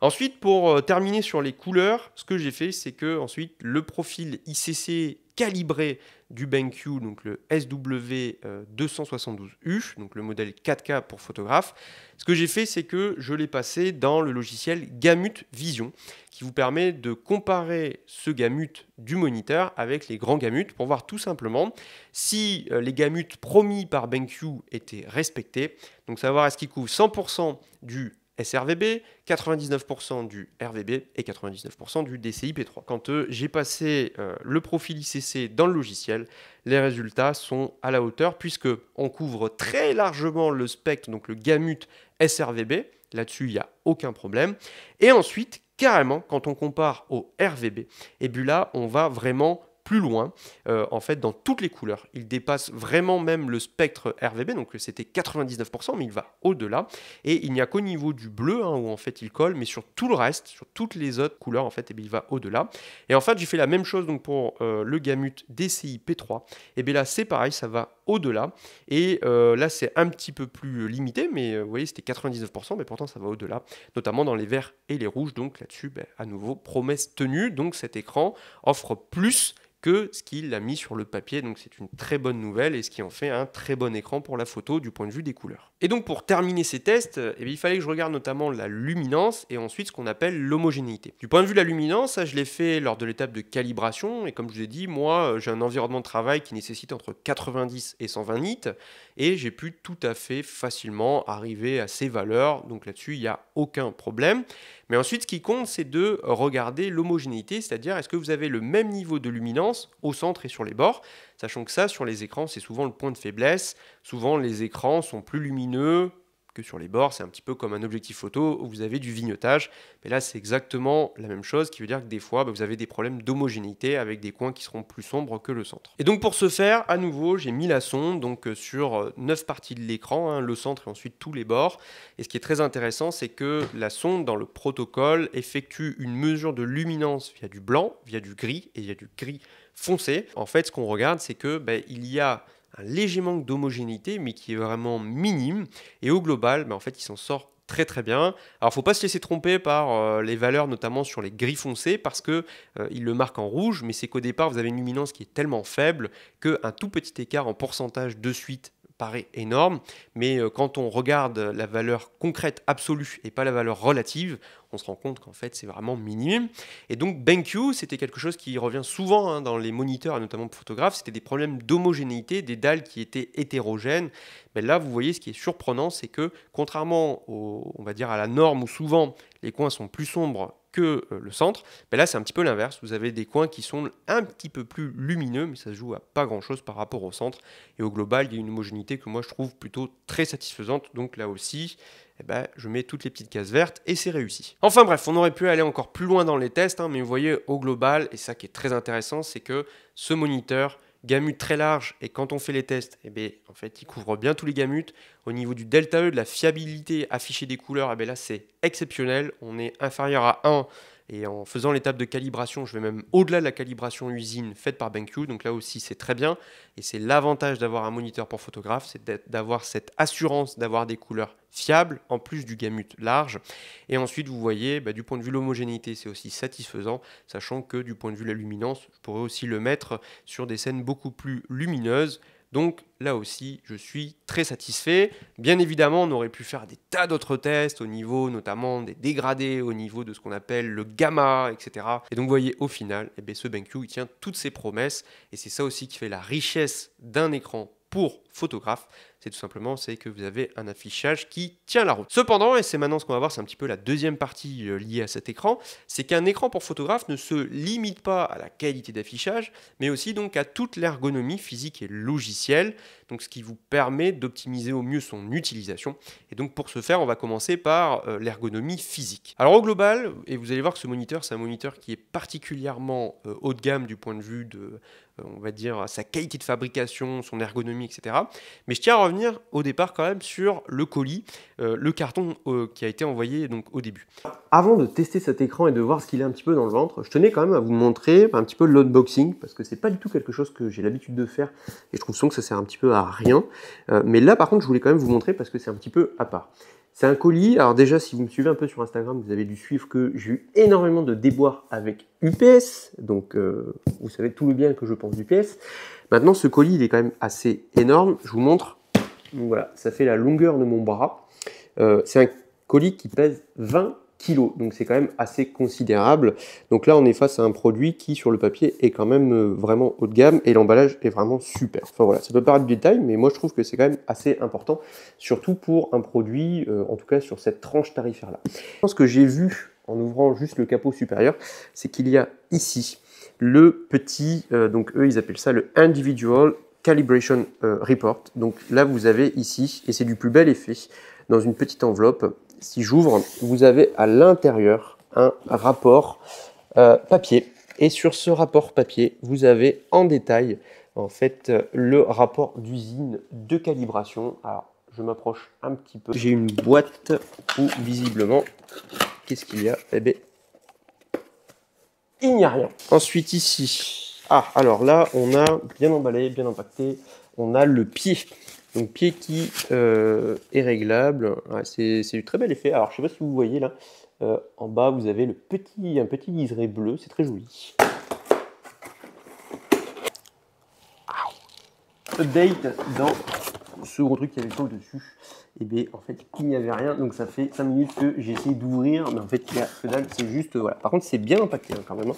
Ensuite, pour terminer sur les couleurs, ce que j'ai fait, c'est que ensuite le profil ICC calibré du BenQ, donc le SW272U, donc le modèle 4K pour photographe. Ce que j'ai fait, c'est que je l'ai passé dans le logiciel Gamut Vision, qui vous permet de comparer ce gamut du moniteur avec les grands gamuts pour voir tout simplement si les gamuts promis par BenQ étaient respectés. Donc savoir est-ce qu'il couvre 100% du SRVB, 99% du RVB et 99% du DCI-P3. Quand j'ai passé le profil ICC dans le logiciel, les résultats sont à la hauteur puisque on couvre très largement le spectre, donc le gamut SRVB. Là-dessus, il n'y a aucun problème. Et ensuite, carrément, quand on compare au RVB, et bien là, on va vraiment plus loin, en fait, dans toutes les couleurs. Il dépasse vraiment même le spectre RVB, donc c'était 99%, mais il va au-delà. Et il n'y a qu'au niveau du bleu, où en fait il colle, mais sur tout le reste, sur toutes les autres couleurs, en fait, et bien, il va au-delà. Et en fait, j'ai fait la même chose donc, pour le gamut DCI P3. Et bien là, c'est pareil, ça va au-delà. Et là, c'est un petit peu plus limité, mais vous voyez, c'était 99%, mais pourtant, ça va au-delà, notamment dans les verts et les rouges. Donc là-dessus, à nouveau, promesse tenue. Donc cet écran offre plus que ce qu'il a mis sur le papier, donc c'est une très bonne nouvelle et ce qui en fait un très bon écran pour la photo du point de vue des couleurs. Et donc pour terminer ces tests, il fallait que je regarde notamment la luminance et ensuite ce qu'on appelle l'homogénéité. Du point de vue de la luminance, ça je l'ai fait lors de l'étape de calibration et comme je vous ai dit, moi j'ai un environnement de travail qui nécessite entre 90 et 120 nits et j'ai pu tout à fait facilement arriver à ces valeurs, donc là-dessus il n'y a aucun problème. Mais ensuite, ce qui compte, c'est de regarder l'homogénéité, c'est-à-dire est-ce que vous avez le même niveau de luminance au centre et sur les bords, sachant que ça, sur les écrans, c'est souvent le point de faiblesse. Souvent, les écrans sont plus lumineux que sur les bords. C'est un petit peu comme un objectif photo où vous avez du vignettage. Mais là, c'est exactement la même chose, qui veut dire que des fois, vous avez des problèmes d'homogénéité avec des coins qui seront plus sombres que le centre. Et donc, pour ce faire, à nouveau, j'ai mis la sonde donc, sur 9 parties de l'écran, le centre et ensuite tous les bords. Et ce qui est très intéressant, c'est que la sonde, dans le protocole, effectue une mesure de luminance via du blanc, via du gris et via du gris foncé. En fait, ce qu'on regarde, c'est que il y a un léger manque d'homogénéité, mais qui est vraiment minime. Et au global, en fait, il s'en sort très très bien. Alors, il ne faut pas se laisser tromper par les valeurs, notamment sur les gris foncés, parce que il le marque en rouge, mais c'est qu'au départ, vous avez une luminance qui est tellement faible qu'un tout petit écart en pourcentage de suite paraît énorme, mais quand on regarde la valeur concrète absolue et pas la valeur relative, on se rend compte qu'en fait c'est vraiment minime. Et donc BenQ, c'était quelque chose qui revient souvent dans les moniteurs, et notamment pour photographes, c'était des problèmes d'homogénéité, des dalles qui étaient hétérogènes. Mais là, vous voyez, ce qui est surprenant, c'est que contrairement on va dire à la norme où souvent les coins sont plus sombres que le centre, là c'est un petit peu l'inverse, vous avez des coins qui sont un petit peu plus lumineux, mais ça se joue à pas grand chose par rapport au centre, et au global il y a une homogénéité que moi je trouve plutôt très satisfaisante, donc là aussi je mets toutes les petites cases vertes et c'est réussi. Enfin bref, on aurait pu aller encore plus loin dans les tests, mais vous voyez au global, et ça qui est très intéressant, c'est que ce moniteur gamut très large, et quand on fait les tests, en fait, il couvre bien tous les gamuts. Au niveau du delta E, de la fiabilité affichée des couleurs, là, c'est exceptionnel. On est inférieur à 1, et en faisant l'étape de calibration, je vais même au-delà de la calibration usine faite par BenQ, donc là aussi, c'est très bien. Et c'est l'avantage d'avoir un moniteur pour photographe, c'est d'avoir cette assurance d'avoir des couleurs fiables, en plus du gamut large. Et ensuite, vous voyez, du point de vue de l'homogénéité, c'est aussi satisfaisant, sachant que du point de vue de la luminance, je pourrais aussi le mettre sur des scènes beaucoup plus lumineuses. Donc là aussi, je suis très satisfait. Bien évidemment, on aurait pu faire des tas d'autres tests au niveau notamment des dégradés, au niveau de ce qu'on appelle le gamma, etc. Et donc vous voyez, au final, ce BenQ, il tient toutes ses promesses. Et c'est ça aussi qui fait la richesse d'un écran pour photographe, c'est tout simplement que vous avez un affichage qui tient la route. Cependant, et c'est maintenant ce qu'on va voir, c'est un petit peu la deuxième partie liée à cet écran, c'est qu'un écran pour photographe ne se limite pas à la qualité d'affichage, mais aussi donc à toute l'ergonomie physique et logicielle, donc ce qui vous permet d'optimiser au mieux son utilisation. Et donc pour ce faire, on va commencer par l'ergonomie physique. Alors au global, et vous allez voir que ce moniteur, c'est un moniteur qui est particulièrement haut de gamme du point de vue de on va dire sa qualité de fabrication, son ergonomie, etc. Mais je tiens à revenir au départ quand même sur le colis, le carton qui a été envoyé donc au début. Avant de tester cet écran et de voir ce qu'il a un petit peu dans le ventre, je tenais quand même à vous montrer un petit peu l'unboxing, parce que c'est pas du tout quelque chose que j'ai l'habitude de faire, et je trouve souvent que ça sert un petit peu à rien. Mais là par contre, je voulais quand même vous montrer parce que c'est un petit peu à part. C'est un colis. Alors déjà, si vous me suivez un peu sur Instagram, vous avez dû suivre que j'ai eu énormément de déboires avec UPS. Donc, vous savez tout le bien que je pense d'UPS. Maintenant, ce colis, il est quand même assez énorme. Je vous montre. Donc voilà, ça fait la longueur de mon bras. C'est un colis qui pèse 20 kg, donc c'est quand même assez considérable. Donc là, on est face à un produit qui, sur le papier, est quand même vraiment haut de gamme et l'emballage est vraiment super. Enfin voilà, ça peut paraître du détail, mais moi je trouve que c'est quand même assez important, surtout pour un produit, en tout cas sur cette tranche tarifaire-là. Ce que j'ai vu en ouvrant juste le capot supérieur, c'est qu'il y a ici le petit, donc eux ils appellent ça le Individual Calibration Report. Donc là, vous avez ici, et c'est du plus bel effet, dans une petite enveloppe. Si j'ouvre, vous avez à l'intérieur un rapport papier. Et sur ce rapport papier, vous avez en détail en fait le rapport d'usine de calibration. Alors, je m'approche un petit peu. J'ai une boîte où visiblement, qu'est-ce qu'il y a? Eh bien, il n'y a rien. Ensuite ici, alors là, on a bien emballé, bien impacté, on a le pied. Donc pied qui est réglable, ouais, c'est du très bel effet. Alors je ne sais pas si vous voyez là, en bas vous avez un petit liseré bleu, c'est très joli. Update dans ce gros truc qui avait ça au-dessus. Et bien en fait il n'y avait rien, donc ça fait 5 minutes que j'ai essayé d'ouvrir, mais en fait il y a que dalle, c'est juste, voilà. Par contre c'est bien impacté hein, quand même.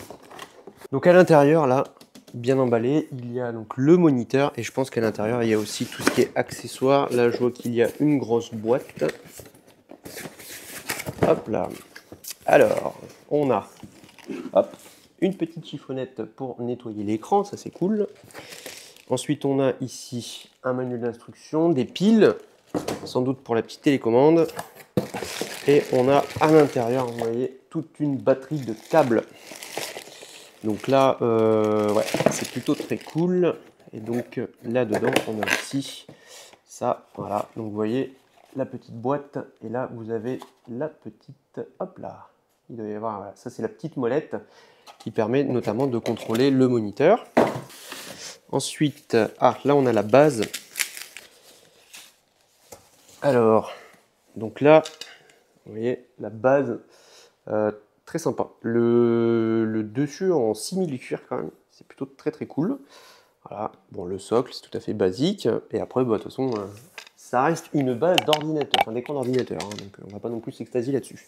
Donc à l'intérieur là, bien emballé, il y a donc le moniteur et je pense qu'à l'intérieur il y a aussi tout ce qui est accessoires. Là je vois qu'il y a une grosse boîte. Hop là. Alors on a une petite chiffonnette pour nettoyer l'écran, ça c'est cool. Ensuite on a ici un manuel d'instruction, des piles, sans doute pour la petite télécommande. Et on a à l'intérieur, vous voyez, toute une batterie de câbles. Donc là, ouais, c'est plutôt très cool. Et donc là-dedans, on a aussi ça. Voilà, donc vous voyez la petite boîte. Et là, vous avez la petite... Hop là. Il doit y avoir... Voilà, ça, c'est la petite molette qui permet notamment de contrôler le moniteur. Ensuite, là, on a la base. Alors, donc là, vous voyez, la base... très sympa. Le dessus en simili-cuir quand même, c'est plutôt très très cool. Voilà, bon le socle c'est tout à fait basique. Et après, bah, de toute façon, ça reste une base d'ordinateur, enfin d'écran d'ordinateur, hein, donc on va pas non plus s'extasier là-dessus.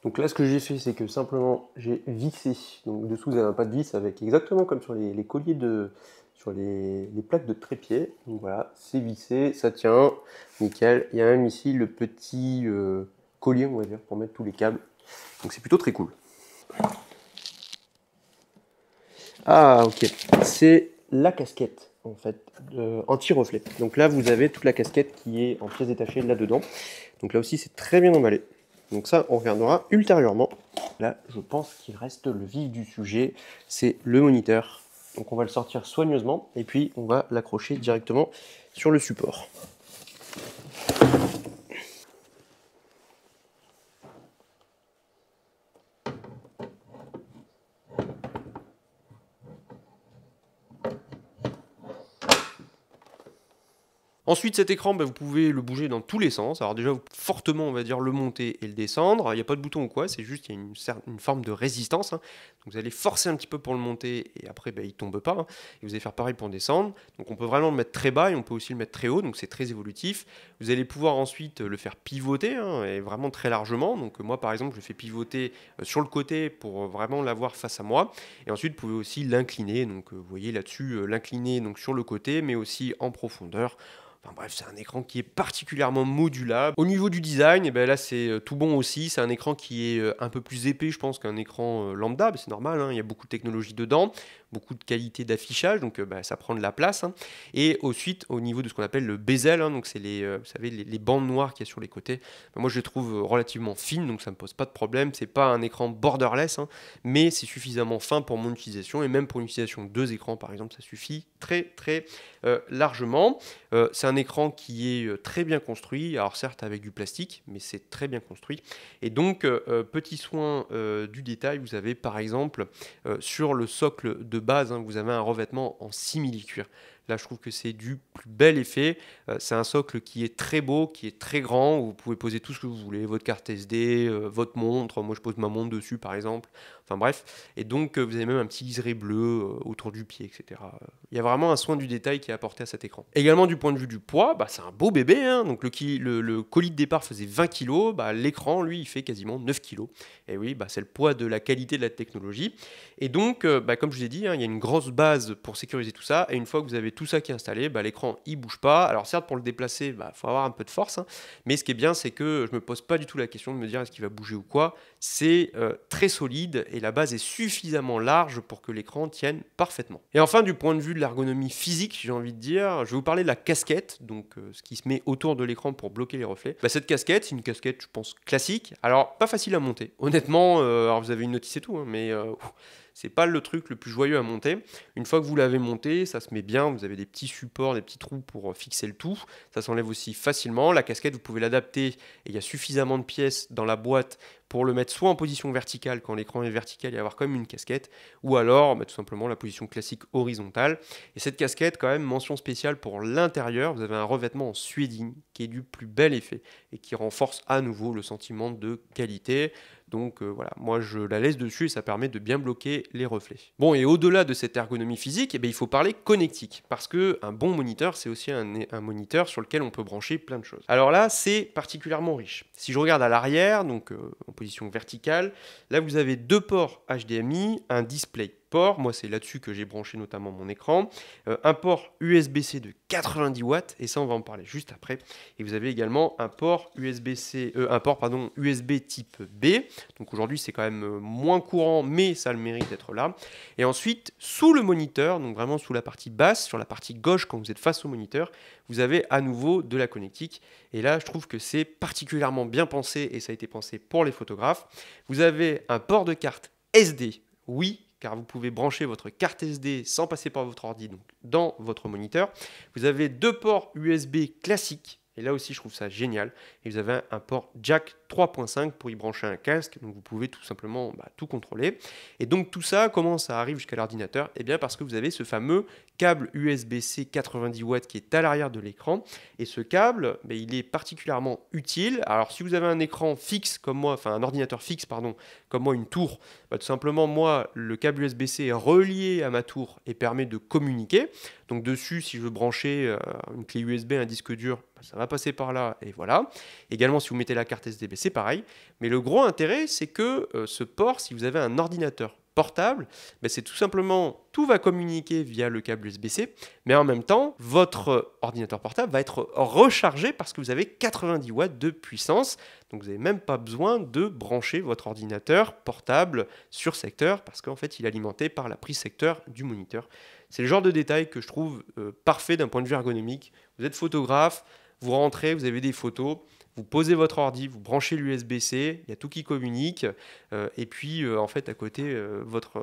Donc là, ce que j'ai fait, c'est que simplement j'ai vissé. Donc dessous, vous avez un pas de vis avec exactement comme sur les colliers sur les plaques de trépied. Donc voilà, c'est vissé, ça tient, nickel. Il y a même ici le petit collier, on va dire, pour mettre tous les câbles. Donc c'est plutôt très cool. Ah ok, c'est la casquette en fait anti-reflet. Donc là vous avez toute la casquette qui est en pièces détachées là-dedans. Donc là aussi c'est très bien emballé. Donc ça on regardera ultérieurement. Là je pense qu'il reste le vif du sujet, c'est le moniteur. Donc on va le sortir soigneusement et puis on va l'accrocher directement sur le support. Ensuite, cet écran, vous pouvez le bouger dans tous les sens. Alors déjà, fortement, on va dire, le monter et le descendre. Il n'y a pas de bouton ou quoi, c'est juste, il y a une forme de résistance. Hein. Donc vous allez forcer un petit peu pour le monter et après, il ne tombe pas. Hein. Et vous allez faire pareil pour descendre. Donc on peut vraiment le mettre très bas et on peut aussi le mettre très haut. Donc c'est très évolutif. Vous allez pouvoir ensuite le faire pivoter, hein, et vraiment très largement. Donc moi, par exemple, je le fais pivoter sur le côté pour vraiment l'avoir face à moi. Et ensuite, vous pouvez aussi l'incliner. Donc vous voyez là-dessus, l'incliner donc sur le côté, mais aussi en profondeur. Enfin bref, c'est un écran qui est particulièrement modulable. Au niveau du design, là c'est tout bon aussi. C'est un écran qui est un peu plus épais, je pense, qu'un écran lambda. C'est normal, hein, il y a beaucoup de technologie dedans, beaucoup de qualité d'affichage, donc ça prend de la place. Hein. Et ensuite, au niveau de ce qu'on appelle le bezel, hein, donc c'est vous savez, les bandes noires qu'il y a sur les côtés. Moi, je les trouve relativement fines, donc ça ne me pose pas de problème. C'est pas un écran borderless, hein, mais c'est suffisamment fin pour mon utilisation. Et même pour une utilisation de 2 écrans, par exemple, ça suffit très très largement. C'est un écran qui est très bien construit, alors certes avec du plastique, mais c'est très bien construit. Et donc, petit soin du détail, vous avez par exemple sur le socle de base, hein, vous avez un revêtement en simili-cuir. Là, je trouve que c'est du plus bel effet. C'est un socle qui est très beau, qui est très grand, où vous pouvez poser tout ce que vous voulez, votre carte SD, votre montre. Moi, je pose ma montre dessus, par exemple. Enfin bref. Et donc, vous avez même un petit liseré bleu autour du pied, etc. Il y a vraiment un soin du détail qui est apporté à cet écran. Également, du point de vue du poids, bah, c'est un beau bébé, hein. Donc, le colis de départ faisait 20 kg. Bah, l'écran, lui, il fait quasiment 9 kg. Et oui, bah, c'est le poids de la qualité de la technologie. Et donc, bah, comme je vous ai dit, hein, il y a une grosse base pour sécuriser tout ça. Et une fois que vous avez tout ça qui est installé, bah, l'écran il bouge pas. Alors certes, pour le déplacer, bah, faut avoir un peu de force, hein. Mais ce qui est bien, c'est que je me pose pas du tout la question de me dire est-ce qu'il va bouger ou quoi. C'est très solide et la base est suffisamment large pour que l'écran tienne parfaitement. Et enfin, du point de vue de l'ergonomie physique, j'ai envie de dire, je vais vous parler de la casquette, donc ce qui se met autour de l'écran pour bloquer les reflets. Bah, cette casquette, c'est une casquette, je pense, classique. Alors, pas facile à monter. Honnêtement, alors vous avez une notice et tout, hein, mais c'est pas le truc le plus joyeux à monter. Une fois que vous l'avez monté, ça se met bien. Vous avez des petits supports, des petits trous pour fixer le tout. Ça s'enlève aussi facilement. La casquette, vous pouvez l'adapter. Et il y a suffisamment de pièces dans la boîte pour le mettre soit en position verticale, quand l'écran est vertical, et avoir comme une casquette, ou alors bah, tout simplement la position classique horizontale. Et cette casquette, quand même, mention spéciale pour l'intérieur. Vous avez un revêtement en suédine qui est du plus bel effet et qui renforce à nouveau le sentiment de qualité. Donc voilà, moi je la laisse dessus et ça permet de bien bloquer les reflets. Bon, et au-delà de cette ergonomie physique, eh bien, il faut parler connectique, parce qu'un bon moniteur, c'est aussi un moniteur sur lequel on peut brancher plein de choses. Alors là, c'est particulièrement riche. Si je regarde à l'arrière, donc en position verticale, là vous avez 2 ports HDMI, un display port, moi c'est là-dessus que j'ai branché notamment mon écran, un port USB-C de 90 watts, et ça on va en parler juste après, et vous avez également un port USB-C, USB type B, donc aujourd'hui c'est quand même moins courant, mais ça a le mérite d'être là, et ensuite sous le moniteur, donc vraiment sous la partie basse, sur la partie gauche quand vous êtes face au moniteur, vous avez à nouveau de la connectique, et là je trouve que c'est particulièrement bien pensé, et ça a été pensé pour les photographes. Vous avez un port de carte SD, oui, car vous pouvez brancher votre carte SD sans passer par votre ordi, donc dans votre moniteur. Vous avez 2 ports USB classiques, et là aussi je trouve ça génial. Et vous avez un port jack 3.5 pour y brancher un casque, donc vous pouvez tout simplement tout contrôler. Et donc tout ça, comment ça arrive jusqu'à l'ordinateur? Eh bien parce que vous avez ce fameux câble USB-C 90 watts qui est à l'arrière de l'écran. Et ce câble, il est particulièrement utile. Alors si vous avez un écran fixe comme moi, enfin un ordinateur fixe, pardon, comme moi, une tour, tout simplement moi, le câble USB-C est relié à ma tour et permet de communiquer. Donc dessus, si je veux brancher une clé USB, un disque dur, ça va passer par là et voilà. Également, si vous mettez la carte SD, c'est pareil. Mais le gros intérêt, c'est que ce port, si vous avez un ordinateur portable, c'est tout simplement, tout va communiquer via le câble USB-C, mais en même temps, votre ordinateur portable va être rechargé parce que vous avez 90 watts de puissance, donc vous n'avez même pas besoin de brancher votre ordinateur portable sur secteur, parce qu'en fait, il est alimenté par la prise secteur du moniteur. C'est le genre de détail que je trouve parfait d'un point de vue ergonomique. Vous êtes photographe, vous rentrez, vous avez des photos, vous posez votre ordi, vous branchez l'USB-C, il y a tout qui communique, et puis en fait à côté,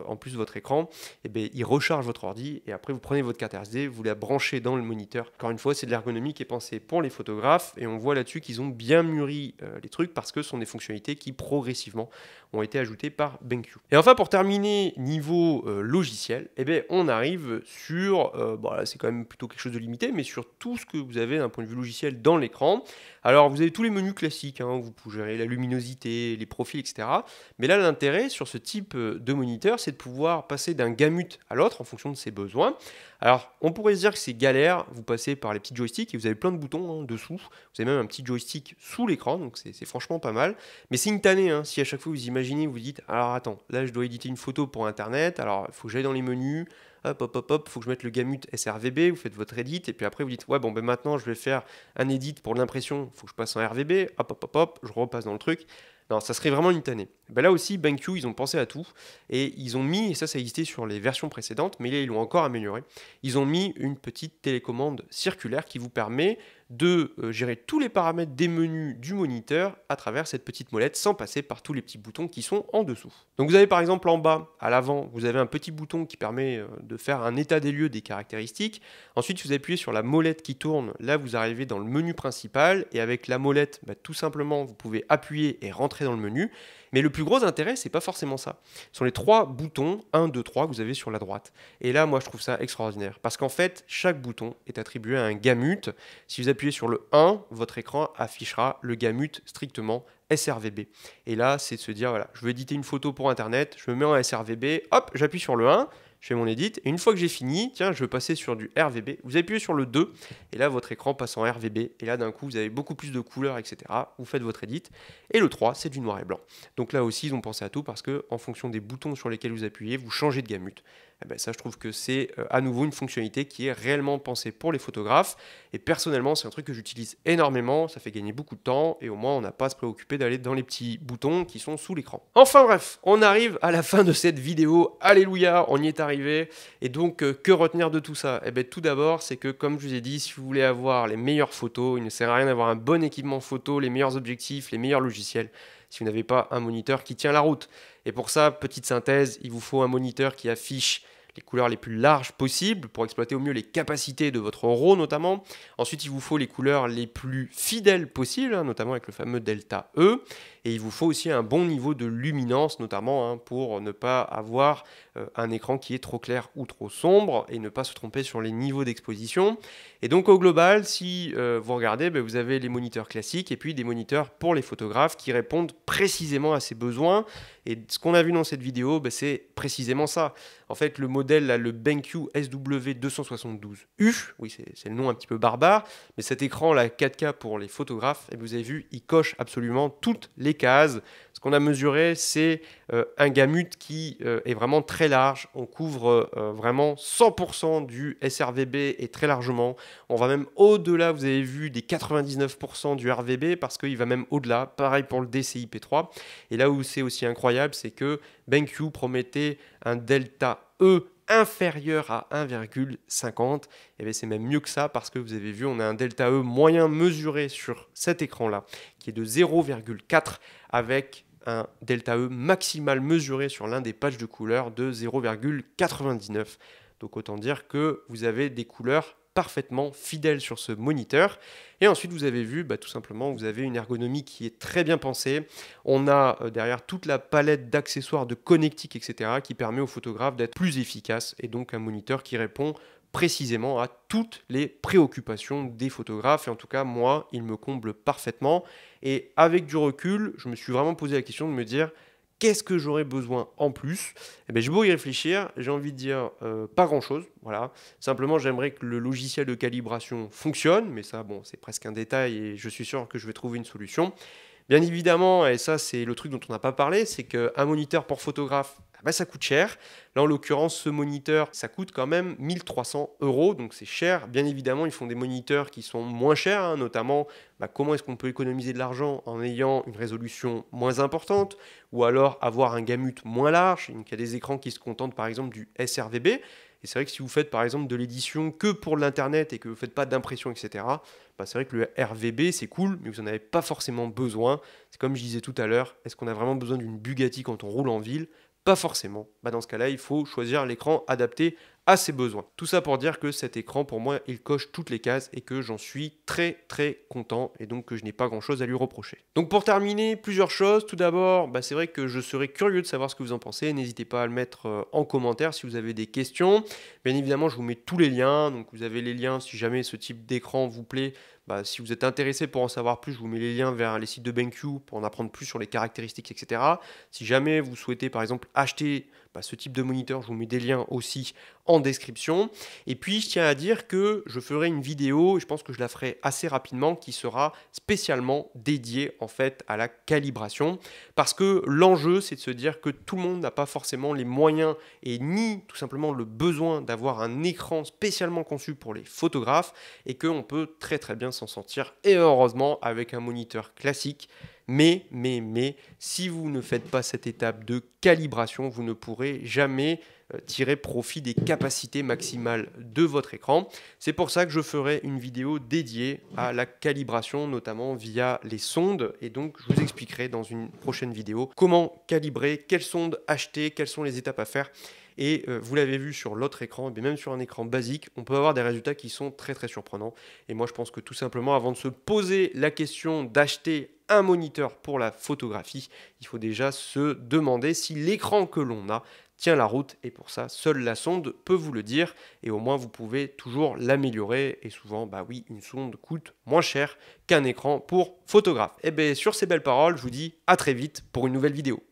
en plus votre écran, il recharge votre ordi, et après vous prenez votre carte SD, vous la branchez dans le moniteur. Encore une fois, c'est de l'ergonomie qui est pensée pour les photographes, et on voit là-dessus qu'ils ont bien mûri les trucs, parce que ce sont des fonctionnalités qui progressivement ont été ajoutées par BenQ. Et enfin, pour terminer, niveau logiciel, on arrive sur, c'est quand même plutôt quelque chose de limité, mais sur tout ce que vous avez d'un point de vue logiciel dans l'écran. Alors vous avez tous les menus classiques, hein, vous pouvez gérer la luminosité, les profils, etc. Mais là, l'intérêt sur ce type de moniteur, c'est de pouvoir passer d'un gamut à l'autre en fonction de ses besoins. Alors, on pourrait se dire que c'est galère, vous passez par les petits joysticks et vous avez plein de boutons dessous. Vous avez même un petit joystick sous l'écran, donc c'est franchement pas mal. Mais c'est une tannée, hein, si à chaque fois vous imaginez, vous dites, alors attends, là je dois éditer une photo pour Internet, alors il faut que j'aille dans les menus, hop, faut que je mette le gamut sRVB, vous faites votre edit, et puis après vous dites, ouais, maintenant je vais faire un edit pour l'impression, il faut que je passe en RVB, hop, je repasse dans le truc. Non, ça serait vraiment une tannée. Là aussi, BenQ, ils ont pensé à tout, et ils ont mis, et ça existait sur les versions précédentes, mais là ils l'ont encore amélioré, ils ont mis une petite télécommande circulaire qui vous permet de gérer tous les paramètres des menus du moniteur à travers cette petite molette sans passer par tous les petits boutons qui sont en dessous. Donc vous avez par exemple en bas, à l'avant, vous avez un petit bouton qui permet de faire un état des lieux des caractéristiques. Ensuite, si vous appuyez sur la molette qui tourne, là vous arrivez dans le menu principal et avec la molette, tout simplement vous pouvez appuyer et rentrer dans le menu. Mais le plus gros intérêt, c'est pas forcément ça. Ce sont les 3 boutons 1, 2, 3 que vous avez sur la droite. Et là, moi je trouve ça extraordinaire parce qu'en fait, chaque bouton est attribué à un gamut. Si vous appuyez sur le 1, votre écran affichera le gamut strictement SRVB. Et là, c'est de se dire, voilà, je veux éditer une photo pour Internet, je me mets en SRVB, hop, j'appuie sur le 1, je fais mon edit, et une fois que j'ai fini, tiens, je veux passer sur du RVB, vous appuyez sur le 2, et là, votre écran passe en RVB, et là, d'un coup, vous avez beaucoup plus de couleurs, etc. Vous faites votre edit, et le 3, c'est du noir et blanc. Donc là aussi, ils ont pensé à tout, parce que en fonction des boutons sur lesquels vous appuyez, vous changez de gamut. Et ben ça, je trouve que c'est à nouveau une fonctionnalité qui est réellement pensée pour les photographes, et personnellement, c'est un truc que j'utilise énormément, ça fait gagner beaucoup de temps, et au moins, on n'a pas à se préoccuper d'aller dans les petits boutons qui sont sous l'écran. Enfin bref, on arrive à la fin de cette vidéo, alléluia, on y est arrivé, et donc que retenir de tout ça? Eh bien tout d'abord, c'est que comme je vous ai dit, si vous voulez avoir les meilleures photos, il ne sert à rien d'avoir un bon équipement photo, les meilleurs objectifs, les meilleurs logiciels, si vous n'avez pas un moniteur qui tient la route. Et pour ça, petite synthèse, il vous faut un moniteur qui affiche les couleurs les plus larges possibles pour exploiter au mieux les capacités de votre RAW notamment. Ensuite, il vous faut les couleurs les plus fidèles possibles, notamment avec le fameux delta E. Et il vous faut aussi un bon niveau de luminance, notamment pour ne pas avoir un écran qui est trop clair ou trop sombre et ne pas se tromper sur les niveaux d'exposition. Et donc au global, si vous regardez, vous avez les moniteurs classiques et puis des moniteurs pour les photographes qui répondent précisément à ces besoins. Et ce qu'on a vu dans cette vidéo, c'est précisément ça. En fait, le modèle, là, le BenQ SW272U, oui, c'est le nom un petit peu barbare, mais cet écran, la 4K pour les photographes, et vous avez vu, il coche absolument toutes les cases. Ce qu'on a mesuré, c'est un gamut qui est vraiment très large. On couvre vraiment 100% du SRVB et très largement. On va même au-delà, vous avez vu, des 99% du RVB parce qu'il va même au-delà. Pareil pour le DCI-P3. Et là où c'est aussi incroyable, c'est que BenQ promettait un delta E inférieur à 1,50. Et bien c'est même mieux que ça parce que vous avez vu, on a un delta E moyen mesuré sur cet écran-là qui est de 0,4 avec un delta E maximal mesuré sur l'un des patchs de couleurs de 0,99. Donc autant dire que vous avez des couleurs parfaitement fidèles sur ce moniteur. Et ensuite, vous avez vu, tout simplement, vous avez une ergonomie qui est très bien pensée. On a derrière toute la palette d'accessoires, de connectiques, etc., qui permet aux photographes d'être plus efficaces. Et donc un moniteur qui répond précisément à toutes les préoccupations des photographes. Et en tout cas, moi, il me comble parfaitement. Et avec du recul, je me suis vraiment posé la question de me dire qu'est-ce que j'aurais besoin en plus? Eh bien, j'ai beau y réfléchir, j'ai envie de dire pas grand-chose. Voilà. Simplement, j'aimerais que le logiciel de calibration fonctionne, mais ça, bon, c'est presque un détail et je suis sûr que je vais trouver une solution. Bien évidemment, et ça c'est le truc dont on n'a pas parlé, c'est qu'un moniteur pour photographe, ça coûte cher. Là en l'occurrence, ce moniteur, ça coûte quand même 1300 €, donc c'est cher. Bien évidemment, ils font des moniteurs qui sont moins chers, notamment comment est-ce qu'on peut économiser de l'argent en ayant une résolution moins importante, ou alors avoir un gamut moins large. Donc, il y a des écrans qui se contentent par exemple du SRVB. Et c'est vrai que si vous faites par exemple de l'édition que pour l'internet et que vous ne faites pas d'impression, etc., c'est vrai que le RVB c'est cool, mais vous n'en avez pas forcément besoin. C'est comme je disais tout à l'heure, est-ce qu'on a vraiment besoin d'une Bugatti quand on roule en ville? Pas forcément. Dans ce cas-là, il faut choisir l'écran adapté à ses besoins. Tout ça pour dire que cet écran, pour moi, il coche toutes les cases et que j'en suis très très content et donc que je n'ai pas grand-chose à lui reprocher. Donc pour terminer, plusieurs choses. Tout d'abord, c'est vrai que je serais curieux de savoir ce que vous en pensez. N'hésitez pas à le mettre en commentaire si vous avez des questions. Bien évidemment, je vous mets tous les liens. Donc vous avez les liens si jamais ce type d'écran vous plaît. Si vous êtes intéressé pour en savoir plus, je vous mets les liens vers les sites de BenQ pour en apprendre plus sur les caractéristiques, etc. Si jamais vous souhaitez par exemple acheter ce type de moniteur, je vous mets des liens aussi en description. Et puis je tiens à dire que je ferai une vidéo, et je pense que je la ferai assez rapidement, qui sera spécialement dédiée en fait à la calibration. Parce que l'enjeu, c'est de se dire que tout le monde n'a pas forcément les moyens et ni tout simplement le besoin d'avoir un écran spécialement conçu pour les photographes et qu'on peut très très bien s'en sortir, et heureusement avec un moniteur classique. Mais, si vous ne faites pas cette étape de calibration, vous ne pourrez jamais tirer profit des capacités maximales de votre écran. C'est pour ça que je ferai une vidéo dédiée à la calibration, notamment via les sondes. Et donc, je vous expliquerai dans une prochaine vidéo comment calibrer, quelles sondes acheter, quelles sont les étapes à faire. Et vous l'avez vu sur l'autre écran, et même sur un écran basique, on peut avoir des résultats qui sont très très surprenants. Et moi je pense que tout simplement, avant de se poser la question d'acheter un moniteur pour la photographie, il faut déjà se demander si l'écran que l'on a tient la route, et pour ça, seule la sonde peut vous le dire, et au moins vous pouvez toujours l'améliorer, et souvent, bah oui, une sonde coûte moins cher qu'un écran pour photographe. Et bien sur ces belles paroles, je vous dis à très vite pour une nouvelle vidéo.